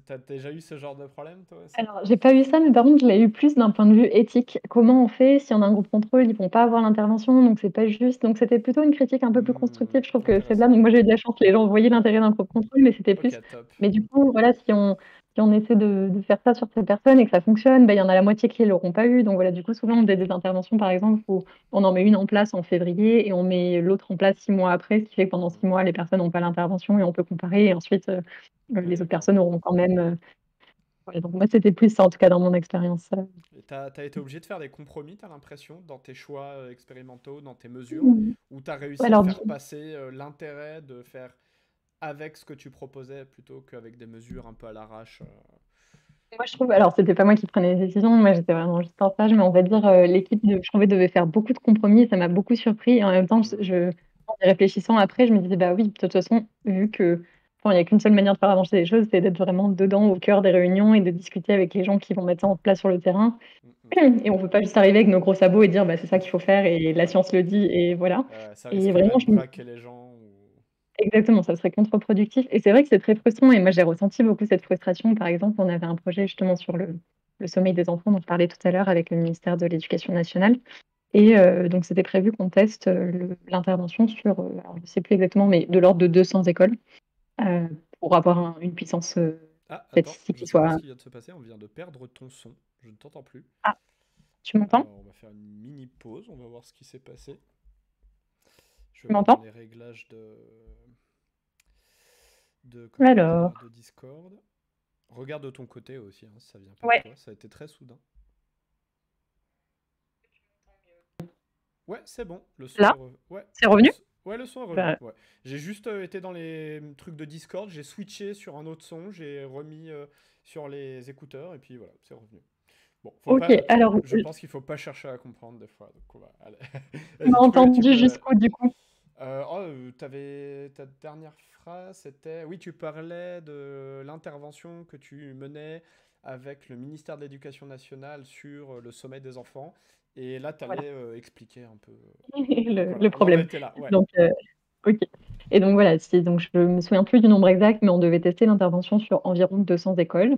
t'as déjà eu ce genre de problème, toi aussi? Alors, j'ai pas eu ça, mais par contre, je l'ai eu plus d'un point de vue éthique. Comment on fait si on a un groupe contrôle, ils vont pas avoir l'intervention, donc c'est pas juste. Donc c'était plutôt une critique un peu plus constructive. Je trouve que c'est là. Intéressant. Donc moi j'ai eu de la chance, les gens voyaient l'intérêt d'un groupe contrôle, mais c'était plus. Ok, top. Mais du coup, voilà, si on essaie de faire ça sur ces personnes et que ça fonctionne, il y en a la moitié qui l'auront pas eu. Donc voilà, du coup, souvent on a des interventions, par exemple, où on en met une en place en février et on met l'autre en place 6 mois après, ce qui fait que pendant 6 mois, les personnes n'ont pas l'intervention et on peut comparer. Et ensuite, les autres personnes auront quand même. Ouais, donc moi, c'était plus ça, en tout cas, dans mon expérience. Et t'as été obligé de faire des compromis, t'as l'impression, dans tes choix expérimentaux, dans tes mesures, Mm. où t'as réussi à Alors, faire passer l'intérêt de faire avec ce que tu proposais plutôt qu'avec des mesures un peu à l'arrache. moi, je trouve, alors, c'était pas moi qui prenais les décisions, moi, j'étais vraiment juste en stage, mais on va dire, l'équipe, je trouvais, devait faire beaucoup de compromis, et ça m'a beaucoup surpris. Et en même temps, en y réfléchissant après, je me disais, bah oui, de toute façon, vu que, enfin, il n'y a qu'une seule manière de faire avancer les choses, c'est d'être vraiment dedans, au cœur des réunions, et de discuter avec les gens qui vont mettre ça en place sur le terrain. Et on peut pas juste arriver avec nos gros sabots et dire, bah, c'est ça qu'il faut faire, et la science le dit, et voilà. Ça Et risquerait vraiment, de braquer les gens. exactement, ça serait contre-productif. Et c'est vrai que c'est très frustrant. Et moi, j'ai ressenti beaucoup cette frustration. Par exemple, on avait un projet justement sur le sommeil des enfants dont je parlais tout à l'heure avec le ministère de l'Éducation nationale. Et donc, c'était prévu qu'on teste l'intervention sur, alors, je ne sais plus exactement, mais de l'ordre de 200 écoles euh, pour avoir une puissance Ah, attends, statistique je qui sais pas soit. ce qui vient de se passer, on vient de perdre ton son. Je ne t'entends plus. Ah, tu m'entends? Alors, on va faire une mini pause, on va voir ce qui s'est passé. Je Tu vais voir dans m'entends? les réglages Alors, de Discord. Regarde de ton côté aussi, hein, si ça vient pas de ouais, toi. Ça a été très soudain. Ouais, c'est bon. Le son là, est revenu. Ouais, c'est revenu? ouais, le son est revenu. Bah, Ouais. J'ai juste été dans les trucs de Discord, j'ai switché sur un autre son, j'ai remis sur les écouteurs et puis voilà, c'est revenu. Bon, ok, alors, je pense qu'il faut pas chercher à comprendre des fois. Donc allez. tu m'as Vas-y, tu entendu peux. jusqu'où du coup? T'avais ta dernière phrase, c'était oui, tu parlais de l'intervention que tu menais avec le ministère de l'Éducation nationale sur le sommeil des enfants. Et là, tu Voilà, allais expliquer un peu. Donc le voilà, on en problème. était là, ouais. Donc, ok. Et donc voilà, donc je me souviens plus du nombre exact, mais on devait tester l'intervention sur environ 200 écoles,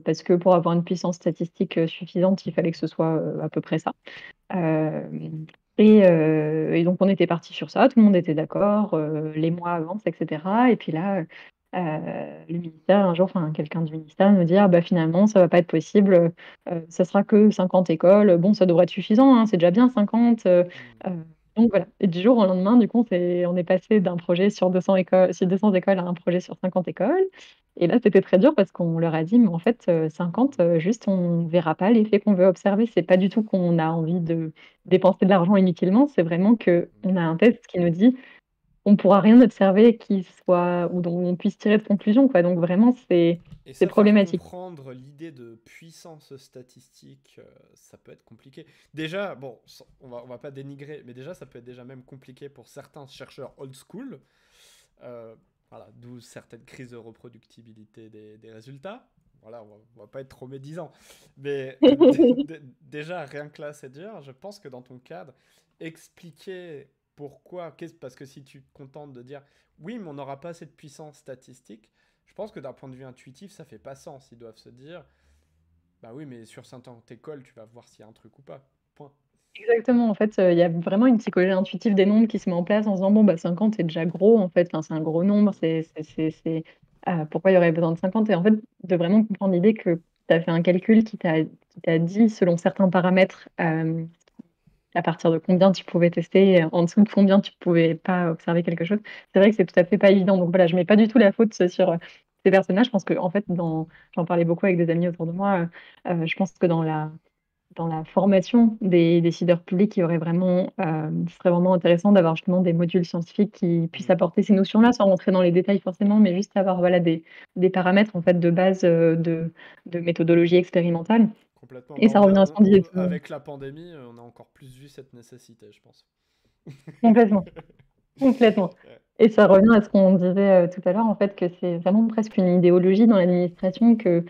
parce que pour avoir une puissance statistique suffisante, il fallait que ce soit à peu près ça. Euh, et donc on était parti sur ça, tout le monde était d'accord, les mois avancent, etc. Et puis là, le ministère, un jour, enfin quelqu'un du ministère nous dit, ah bah finalement, ça va pas être possible, ça sera que 50 écoles. Bon, ça devrait être suffisant, hein, c'est déjà bien 50. Hmm. Donc voilà. Et du jour au lendemain, du coup, on est passé d'un projet sur 200 écoles, sur 200 écoles à un projet sur 50 écoles. Et là, c'était très dur parce qu'on leur a dit, mais en fait, 50, juste, on verra pas l'effet qu'on veut observer. C'est pas du tout qu'on a envie de dépenser de l'argent inutilement, c'est vraiment que on a un test qui nous dit on pourra rien observer qui soit ou dont on puisse tirer de conclusion, quoi. Donc vraiment, Et c'est ça, faire problématique. comprendre l'idée de puissance statistique, ça peut être compliqué. Déjà, bon, on va pas dénigrer, mais déjà, ça peut être déjà même compliqué pour certains chercheurs old school. Euh, voilà, d'où certaines crises de reproductibilité des résultats. Voilà, on va pas être trop médisant. Mais déjà, rien que là, c'est dur. Je pense que dans ton cadre, expliquer pourquoi, parce que si tu te contentes de dire oui, mais on n'aura pas cette puissance statistique, je pense que d'un point de vue intuitif, ça fait pas sens. Ils doivent se dire bah oui, mais sur 50 écoles, tu vas voir s'il y a un truc ou pas. Point. Exactement, en fait, il y a vraiment une psychologie intuitive des nombres qui se met en place en se disant, bon, bah, 50, c'est déjà gros, en fait, enfin, c'est un gros nombre, pourquoi il y aurait besoin de 50? Et en fait, de vraiment comprendre l'idée que tu as fait un calcul qui t'a dit, selon certains paramètres, à partir de combien tu pouvais tester, en dessous de combien tu pouvais pas observer quelque chose. C'est vrai que c'est tout à fait pas évident. Donc voilà, je mets pas du tout la faute sur ces personnages. Je pense que en fait, j'en parlais beaucoup avec des amis autour de moi. Je pense que dans la formation des décideurs publics, ce serait vraiment intéressant d'avoir justement des modules scientifiques qui puissent apporter ces notions-là, sans rentrer dans les détails forcément, mais juste avoir voilà, des paramètres en fait, de base de méthodologie expérimentale. Complètement. Et Bah, ça revient à ce qu'on disait tout le monde. avec la pandémie, on a encore plus vu cette nécessité, je pense. Complètement, complètement. Ouais. Et ça revient à ce qu'on disait tout à l'heure, en fait, que c'est vraiment presque une idéologie dans l'administration, que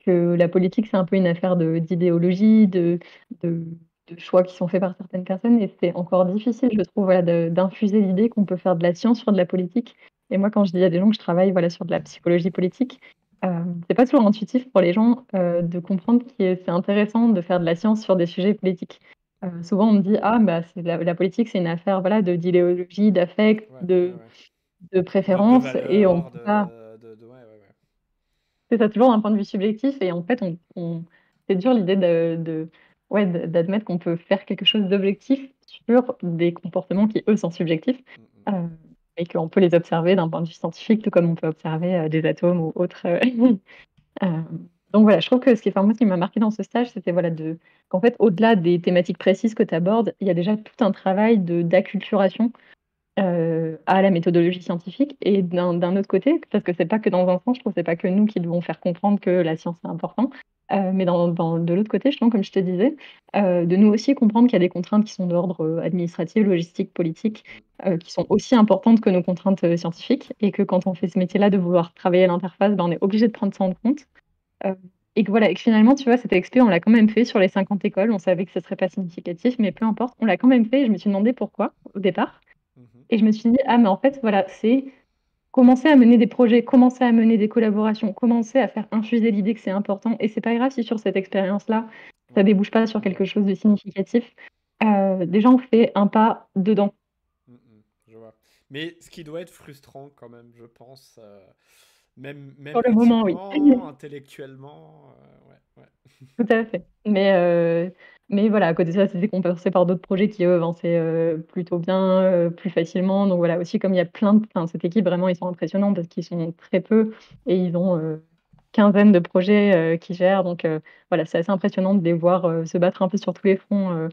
la politique, c'est un peu une affaire d'idéologie, de, de choix qui sont faits par certaines personnes. Et c'est encore difficile, je trouve, voilà, d'infuser l'idée qu'on peut faire de la science sur de la politique. Et moi, quand je dis à des gens que je travaille voilà, sur de la psychologie politique, c'est pas toujours intuitif pour les gens de comprendre que c'est intéressant de faire de la science sur des sujets politiques. Souvent, on me dit, ah, bah, la politique, c'est une affaire voilà, d'idéologie, d'affect, Ouais, ouais, ouais. de De préférence, et on ne valeur, peut pas. ouais, ouais, ouais. C'est ça, toujours d'un point de vue subjectif et en fait, c'est dur l'idée ouais, d'admettre qu'on peut faire quelque chose d'objectif sur des comportements qui, eux, sont subjectifs, heu, et qu'on peut les observer d'un point de vue scientifique, tout comme on peut observer, des atomes ou autres, heu, donc voilà, je trouve que moi, ce qui m'a marqué dans ce stage, c'était voilà qu'en fait, au-delà des thématiques précises que tu abordes, il y a déjà tout un travail d'acculturation à la méthodologie scientifique et d'un autre côté, parce que c'est pas que dans un sens, je trouve que c'est pas que nous qui devons faire comprendre que la science est important, mais de l'autre côté, justement, comme je te disais, de nous aussi comprendre qu'il y a des contraintes qui sont d'ordre, administratif, logistique, politique, qui sont aussi importantes que nos contraintes, scientifiques et que quand on fait ce métier-là, de vouloir travailler à l'interface, ben, on est obligé de prendre ça en compte, heu et que voilà et que finalement, tu vois, cette expé, on l'a quand même fait sur les 50 écoles. On savait que ce serait pas significatif, mais peu importe, on l'a quand même fait et je me suis demandé pourquoi, au départ. Mhm. Et je me suis dit: «Ah mais en fait, voilà, c'est commencer à mener des projets, commencer à mener des collaborations, commencer à faire infuser l'idée que c'est important et c'est pas grave si sur cette expérience-là, ça Ouais. débouche pas sur quelque chose de significatif». Déjà on fait un pas dedans. Je vois. Mais ce qui doit être frustrant quand même, je pense, même Sur le moment, oui. éthiquement, intellectuellement, ouais, ouais. Tout à fait. Mais voilà, à côté de ça, c'était compensé par d'autres projets qui, eux, avançaient, plutôt bien, plus facilement. Donc voilà, aussi comme il y a cette équipe vraiment, ils sont impressionnants parce qu'ils sont très peu et ils ont, quinzaine de projets, qu'ils gèrent. Donc voilà, c'est assez impressionnant de les voir, se battre un peu sur tous les fronts,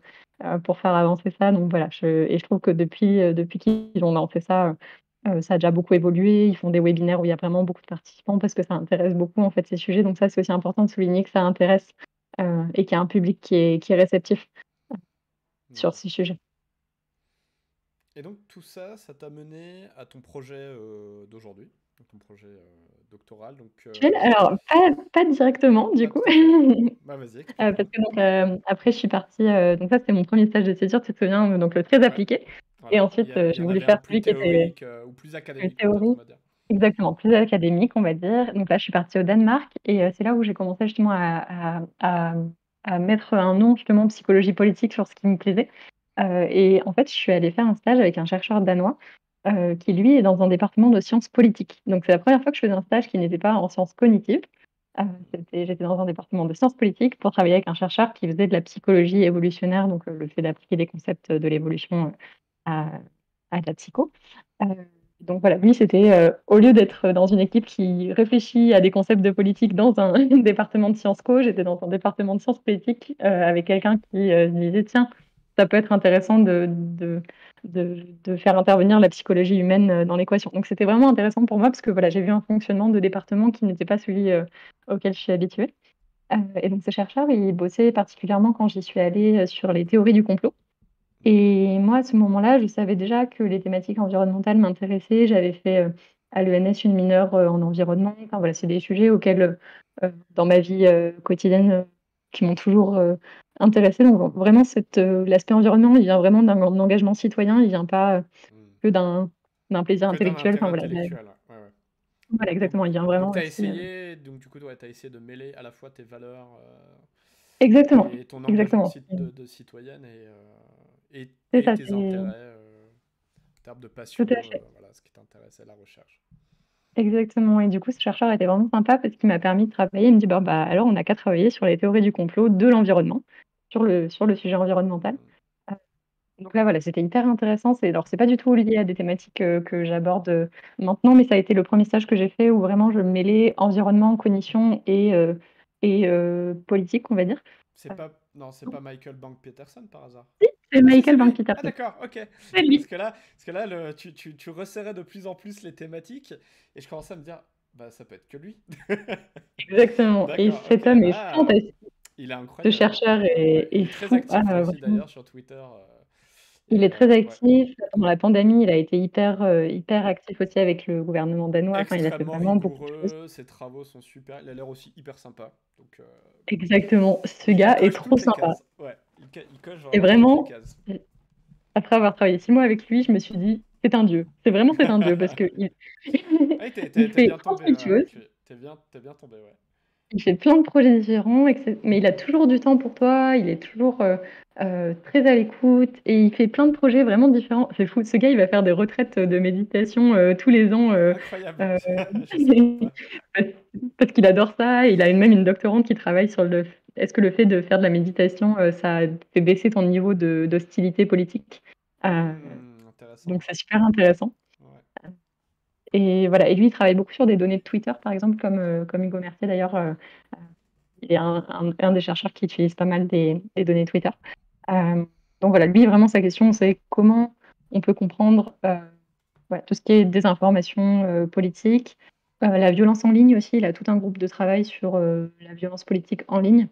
pour faire avancer ça. Donc voilà, je trouve que depuis qu'ils ont lancé ça, ça a déjà beaucoup évolué. Ils font des webinaires où il y a vraiment beaucoup de participants parce que ça intéresse beaucoup, en fait, ces sujets. Donc ça, c'est aussi important de souligner que ça intéresse, et qu'il y a un public qui est réceptif sur Mhm. ces sujets. Et donc tout ça, ça t'a mené à ton projet d'aujourd'hui, ton projet doctoral. Donc, Alors pas directement, du pas coup. tout à fait. Bah vas-y, Parce explique-moi. que donc, après je suis partie, donc ça c'était mon premier stage de césure, tu te souviens? Donc le très Ouais, appliqué et voilà. ensuite, Il j'ai y en voulu avait un faire plus celui qui était théorique ou plus plus académique peut-être, on théorique. va dire. Exactement, plus académique, on va dire. Donc là, je suis partie au Danemark et c'est là où j'ai commencé justement à mettre un nom justement psychologie politique sur ce qui me plaisait. Et en fait, je suis allée faire un stage avec un chercheur danois, qui lui est dans un département de sciences politiques. Donc c'est la première fois que je faisais un stage qui n'était pas en sciences cognitives. J'étais dans un département de sciences politiques pour travailler avec un chercheur qui faisait de la psychologie évolutionnaire, donc le fait d'appliquer des concepts de l'évolution, à à la psycho. Heu, donc voilà, lui, c'était, au lieu d'être dans une équipe qui réfléchit à des concepts de politique dans un département de Sciences Co, j'étais dans un département de sciences politiques, avec quelqu'un qui, me disait: «Tiens, ça peut être intéressant de faire intervenir la psychologie humaine, dans l'équation». Donc c'était vraiment intéressant pour moi parce que voilà, j'ai vu un fonctionnement de département qui n'était pas celui, auquel je suis habituée. Et donc ce chercheur, il bossait particulièrement quand j'y suis allée, sur les théories du complot. Et moi, à ce moment-là, je savais déjà que les thématiques environnementales m'intéressaient. J'avais fait, à l'ENS une mineure, en environnement. Enfin voilà, c'est des sujets auxquels, dans ma vie, quotidienne, qui m'ont toujours, intéressée. Donc vraiment l'aspect environnement, il vient vraiment d'un engagement citoyen. Il vient pas, Mhm. que d'un plaisir Que d'un intellectuel. intérêt Enfin voilà, intellectuel. Ouais, ouais. voilà Donc, exactement, il vient donc vraiment tu as aussi, essayé, donc du coup, ouais, t'as essayé de mêler à la fois tes valeurs exactement, et ton engagement exactement. de citoyenne C'est et ça, tes c'est intérêts en termes de tout passion, à fait. voilà, ce qui t'intéressait, la recherche. Exactement et du coup, ce chercheur était vraiment sympa parce qu'il m'a permis de travailler. Il me dit: «Bah, alors on n'a qu'à travailler sur les théories du complot de l'environnement, sur le sujet environnemental». Donc là, voilà, c'était hyper intéressant. Alors, c'est pas du tout lié à des thématiques que j'aborde maintenant, mais ça a été le premier stage que j'ai fait où vraiment je mêlais environnement, cognition et politique, on va dire. C'est Euh, pas... Non, c'est pas Michael Bank Peterson par hasard. c'est Ah si, c'est Michael Bank lui. Ah Peterson. d'accord, ok. C'est Parce lui. que là, tu resserrais de plus en plus les thématiques et je commençais à me dire, bah ça peut être que lui. Exactement. Et D'accord, ok. cet homme est Ah, fantastique. il est Ce incroyable. chercheur Ouais. est Il est très fou. actif lui aussi Vraiment. d'ailleurs sur Twitter. Il est très Ouais. actif. Pendant la pandémie, il a été hyper actif aussi avec le gouvernement danois. Enfin, il a fait Extrêmement vraiment beaucoup de choses. rigoureux, ses travaux sont super. Il a l'air aussi hyper sympa. Donc, Exactement. Ce il gars est coche trop toutes les sympa. cases. Ouais, il coche Et vraiment toutes les vraiment, cases. après avoir travaillé 6 mois avec lui, je me suis dit, c'est un dieu. C'est un dieu parce que Ouais, il t'es fait bien 30 tombé 000 avec choses. lui. T'es bien tombé, ouais. Il fait plein de projets différents, mais il a toujours du temps pour toi. Il est toujours très à l'écoute et il fait plein de projets vraiment différents. C'est fou. Ce gars, il va faire des retraites de méditation tous les ans Incroyable. euh, Je savais pas. parce parce qu'il adore ça. Il a même une doctorante qui travaille sur est-ce que le fait de faire de la méditation, ça fait baisser ton niveau d'hostilité politique. Euh, Intéressant. donc c'est super intéressant. Ouais. Et voilà. Et lui, il travaille beaucoup sur des données de Twitter, par exemple, comme Hugo Mercier d'ailleurs. Il est un des chercheurs qui utilise pas mal des données Twitter. Euh, donc voilà, lui, vraiment, sa question, c'est comment on peut comprendre voilà, tout ce qui est désinformation politique. La violence en ligne aussi, il a tout un groupe de travail sur la violence politique en ligne,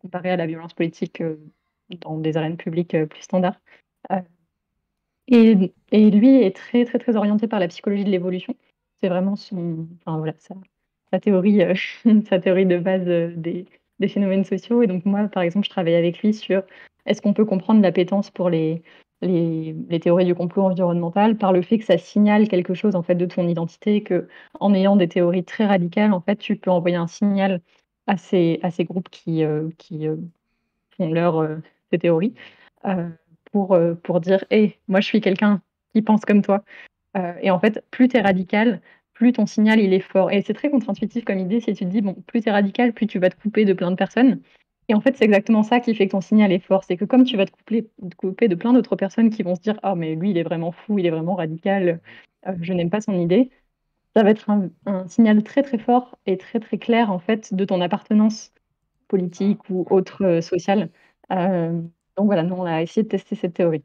comparé à la violence politique dans des arènes publiques plus standards. Euh, et lui est très, très, très orienté par la psychologie de l'évolution. C'est vraiment enfin, voilà, sa théorie, sa théorie de base des phénomènes sociaux. Et donc, moi, par exemple, je travaille avec lui sur est-ce qu'on peut comprendre l'appétence pour les théories du complot environnemental par le fait que ça signale quelque chose en fait, de ton identité, que en ayant des théories très radicales, en fait, tu peux envoyer un signal à ces groupes qui font ces théories euh, pour dire hey, moi je suis quelqu'un qui pense comme toi. Et en fait, plus tu es radical, plus ton signal il est fort. Et c'est très contre-intuitif comme idée si tu te dis bon, plus tu es radical, plus tu vas te couper de plein de personnes. Et en fait, c'est exactement ça qui fait que ton signal est fort. C'est que comme tu vas te couper de plein d'autres personnes qui vont se dire ah, mais lui, il est vraiment fou, il est vraiment radical, je n'aime pas son idée, ça va être un signal très très fort et très très clair en fait de ton appartenance Ah, politique ou ouais. autre sociale. Euh, donc voilà, nous on a essayé de tester cette théorie.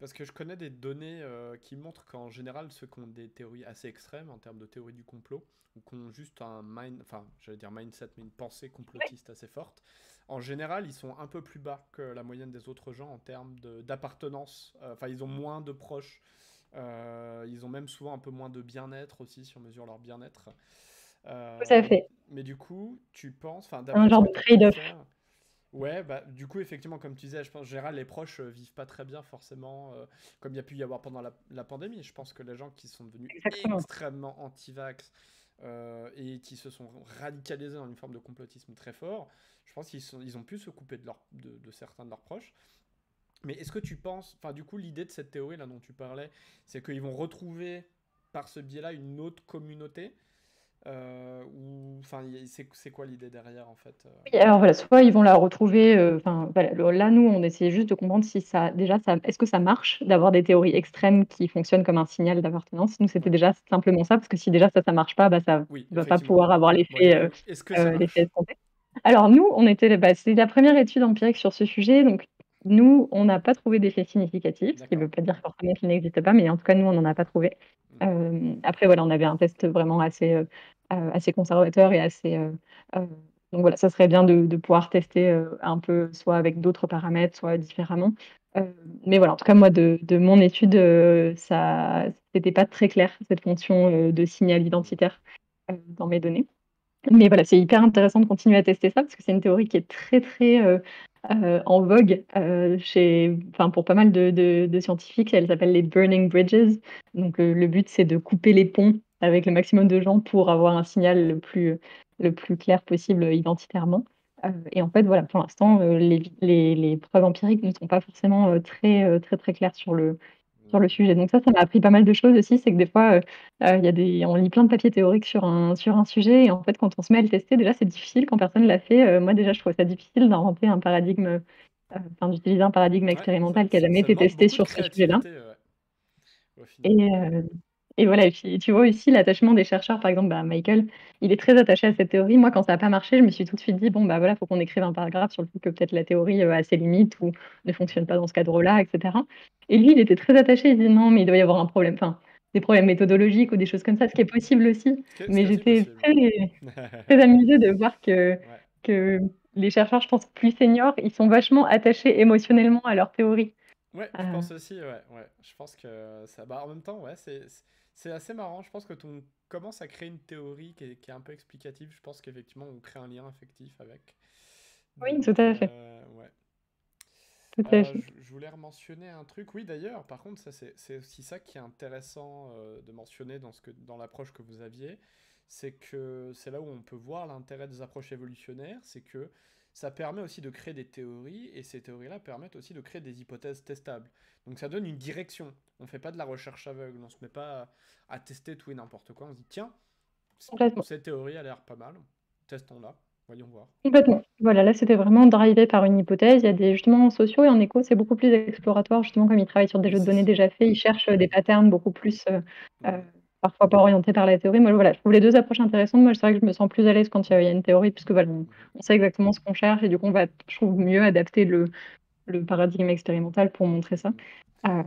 Parce que je connais des données qui montrent qu'en général, ceux qui ont des théories assez extrêmes en termes de théorie du complot, ou qui ont juste un enfin, j'allais dire mindset, mais une pensée complotiste assez forte, en général, ils sont un peu plus bas que la moyenne des autres gens en termes d'appartenance. Enfin, ils ont moins de proches. Ils ont même souvent un peu moins de bien-être aussi, si on mesure leur bien-être. Tout à Mais, fait. mais du coup, tu penses, enfin, Un d'après ce genre que de tu as pu trade-off. faire, ouais, bah du coup effectivement comme tu disais, je pense en général les proches vivent pas très bien forcément, comme il y a pu y avoir pendant la pandémie. Je pense que les gens qui sont devenus Exactement. extrêmement anti-vax et qui se sont radicalisés dans une forme de complotisme très fort, je pense ils ont pu se couper de certains de leurs proches. Mais est-ce que tu penses, enfin du coup l'idée de cette théorie là dont tu parlais, c'est qu'ils vont retrouver par ce biais-là une autre communauté ou enfin c'est quoi l'idée derrière en fait Oui, alors voilà, soit ils vont la retrouver, enfin voilà, là nous on essayait juste de comprendre si est-ce que ça marche d'avoir des théories extrêmes qui fonctionnent comme un signal d'appartenance. Nous c'était Ouais. déjà simplement ça, parce que si déjà ça marche pas, bah, ça Oui, va pas effectivement. pouvoir avoir Bon, du l'effet coup, est-ce que ça marche? escompté. Alors nous, c'est la première étude empirique sur ce sujet, donc nous, on n'a pas trouvé d'effet significatif, ce qui ne D'accord. veut pas dire forcément qu'il n'existe pas, mais en tout cas, nous, on n'en a pas trouvé. Mhm. Après, voilà, on avait un test vraiment assez conservateur et donc voilà, ça serait bien de pouvoir tester un peu, soit avec d'autres paramètres, soit différemment. Euh, mais voilà, en tout cas, moi, de mon étude, ça, c'était pas très clair, cette fonction de signal Mhm. identitaire dans mes données. Mais voilà, c'est hyper intéressant de continuer à tester ça parce que c'est une théorie qui est très, très en vogue enfin, pour pas mal de scientifiques. Elle s'appelle les burning bridges. Donc, le but, c'est de couper les ponts avec le maximum de gens pour avoir un signal le plus clair possible identitairement. Et en fait, voilà, pour l'instant, les preuves empiriques ne sont pas forcément très, très claires sur le Mhm. sujet. Donc ça m'a appris pas mal de choses aussi. C'est que des fois, on lit plein de papiers théoriques sur un sujet. Et en fait, quand on se met à le tester, déjà, c'est difficile quand personne l'a fait. Moi, déjà, je trouve ça difficile d'inventer un paradigme d'utiliser un paradigme Ouais, ça, expérimental qui a jamais ça été demande testé beaucoup de sur ce sujet-là. créativité, ouais, au final. Et, et voilà, et puis tu vois aussi l'attachement des chercheurs, par exemple, Michael, il est très attaché à cette théorie. Moi, quand ça n'a pas marché, je me suis tout de suite dit, bon, bah voilà, faut qu'on écrive un paragraphe sur le fait que peut-être la théorie a ses limites ou ne fonctionne pas dans ce cadre-là, etc. Et lui, il était très attaché, il dit non, mais il doit y avoir un problème, enfin, des problèmes méthodologiques ou des choses comme ça, ce qui est possible aussi. Ce qui Mais est aussi j'étais possible. très amusée de voir Ouais. que les chercheurs, je pense, plus seniors, ils sont vachement attachés émotionnellement à leur théorie. Ouais, je Euh, pense aussi, ouais, ouais. Je pense que ça. Bah, en même temps, ouais, c'est assez marrant. Je pense que on commence à créer une théorie qui est un peu explicative. Je pense qu'effectivement, on crée un lien affectif avec. oui, tout Donc, à fait. ouais. Tout à fait. Je voulais mentionner un truc. Oui, d'ailleurs, par contre, ça, c'est aussi ça qui est intéressant de mentionner dans l'approche que vous aviez. C'est que c'est là où on peut voir l'intérêt des approches évolutionnaires. C'est que ça permet aussi de créer des théories, et ces théories-là permettent aussi de créer des hypothèses testables. Donc ça donne une direction. On ne fait pas de la recherche aveugle, on ne se met pas à tester tout et n'importe quoi. On se dit, tiens, Complètement. cette théorie a l'air pas mal, testons-la, voyons voir. Complètement. Voilà, là, c'était vraiment drivé par une hypothèse. Il y a des, justement, en sociaux et en éco, c'est beaucoup plus exploratoire, justement, comme ils travaillent sur des jeux de données Aussi. déjà faits, ils cherchent des patterns beaucoup plus, Mhm. parfois pas orientés par la théorie. Moi, voilà, je trouve les deux approches intéressantes. Moi, c'est vrai que je me sens plus à l'aise quand il y a une théorie, puisque voilà, Mhm. on sait exactement ce qu'on cherche et du coup, on va, je trouve, mieux adapter le paradigme expérimental pour montrer ça. Mhm. Euh,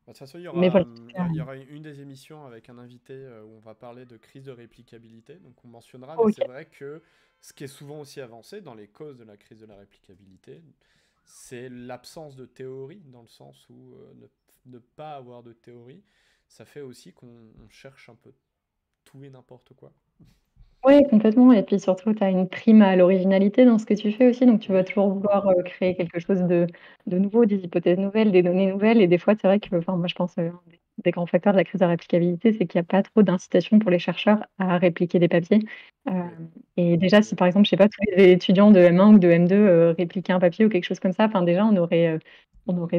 Bah, de toute façon, mais voilà. il y aura une des émissions avec un invité où on va parler de crise de réplicabilité, donc on mentionnera, mais Ok. c'est vrai que ce qui est souvent aussi avancé dans les causes de la crise de la réplicabilité, c'est l'absence de théorie, dans le sens où ne pas avoir de théorie, ça fait aussi qu'on cherche un peu tout et n'importe quoi. Oui, complètement. Et puis surtout, tu as une prime à l'originalité dans ce que tu fais aussi. Donc, tu vas Oui. toujours vouloir créer quelque chose de nouveau, des hypothèses nouvelles, des données nouvelles. Et des fois, c'est vrai que, enfin, moi, je pense, un des grands facteurs de la crise de la réplicabilité, c'est qu'il n'y a pas trop d'incitation pour les chercheurs à répliquer des papiers. Euh, Oui. et déjà, si par exemple, je sais pas, tous les étudiants de M1 ou de M2 répliquaient un papier ou quelque chose comme ça, enfin, déjà, on aurait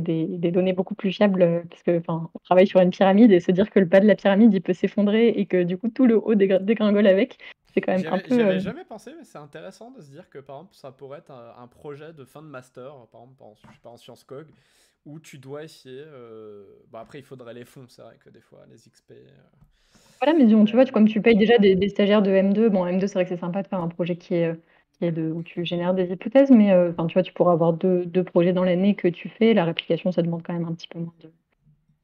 des données beaucoup plus fiables, parce que, enfin, on travaille sur une pyramide et se dire que le bas de la pyramide, il peut s'effondrer et que du coup, tout le haut dégringole avec. C'est quand même un J'y peu. avais jamais pensé, mais c'est intéressant de se dire que par exemple, ça pourrait être un projet de fin de master, par exemple, je sais pas, en sciences cog, où tu dois essayer. Bon, après, il faudrait les fonds, c'est vrai que des fois, les XP. Voilà, mais disons, tu Mais vois, comme tu payes déjà des stagiaires de M2, bon, M2, c'est vrai que c'est sympa de faire un projet où tu génères des hypothèses, mais enfin, tu vois, tu pourras avoir deux projets dans l'année que tu fais. La réplication, ça demande quand même un petit peu moins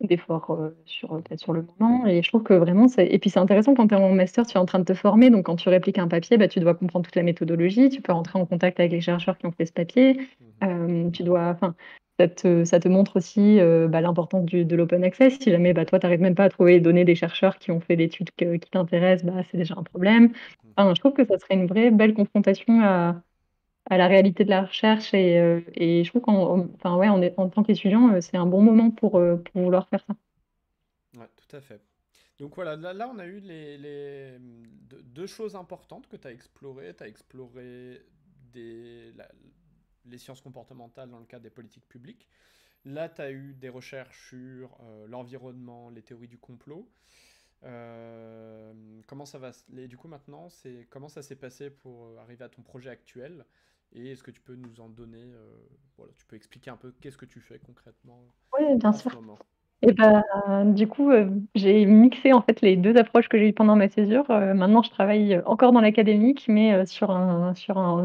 d'efforts peut-être sur le moment. Et je trouve que vraiment, et puis c'est intéressant quand tu es en master, tu es en train de te former. Donc quand tu répliques un papier, bah, tu dois comprendre toute la méthodologie. Tu peux rentrer en contact avec les chercheurs qui ont fait ce papier. Mhm. Enfin, ça te montre aussi l'importance de l'open access. Si jamais toi, tu n'arrives même pas à trouver les données des chercheurs qui ont fait l'étude qui t'intéresse, bah, c'est déjà un problème. Mhm. Enfin, je trouve que ça serait une vraie belle confrontation à la réalité de la recherche et je trouve enfin, ouais, en tant qu'étudiant, c'est un bon moment pour vouloir faire ça. Ouais, tout à fait. Donc voilà, là on a eu deux choses importantes que tu as explorées. Tu as exploré les sciences comportementales dans le cadre des politiques publiques. Là, tu as eu des recherches sur l'environnement, les théories du complot. Comment ça va et du coup maintenant, comment ça s'est passé pour arriver à ton projet actuel? Et est-ce que tu peux nous en donner, voilà, tu peux expliquer un peu qu'est-ce que tu fais concrètement Oui, bien en ce sûr. moment? Et bah, du coup, j'ai mixé en fait les deux approches que j'ai eues pendant ma césure. Maintenant, je travaille encore dans l'académique, mais sur un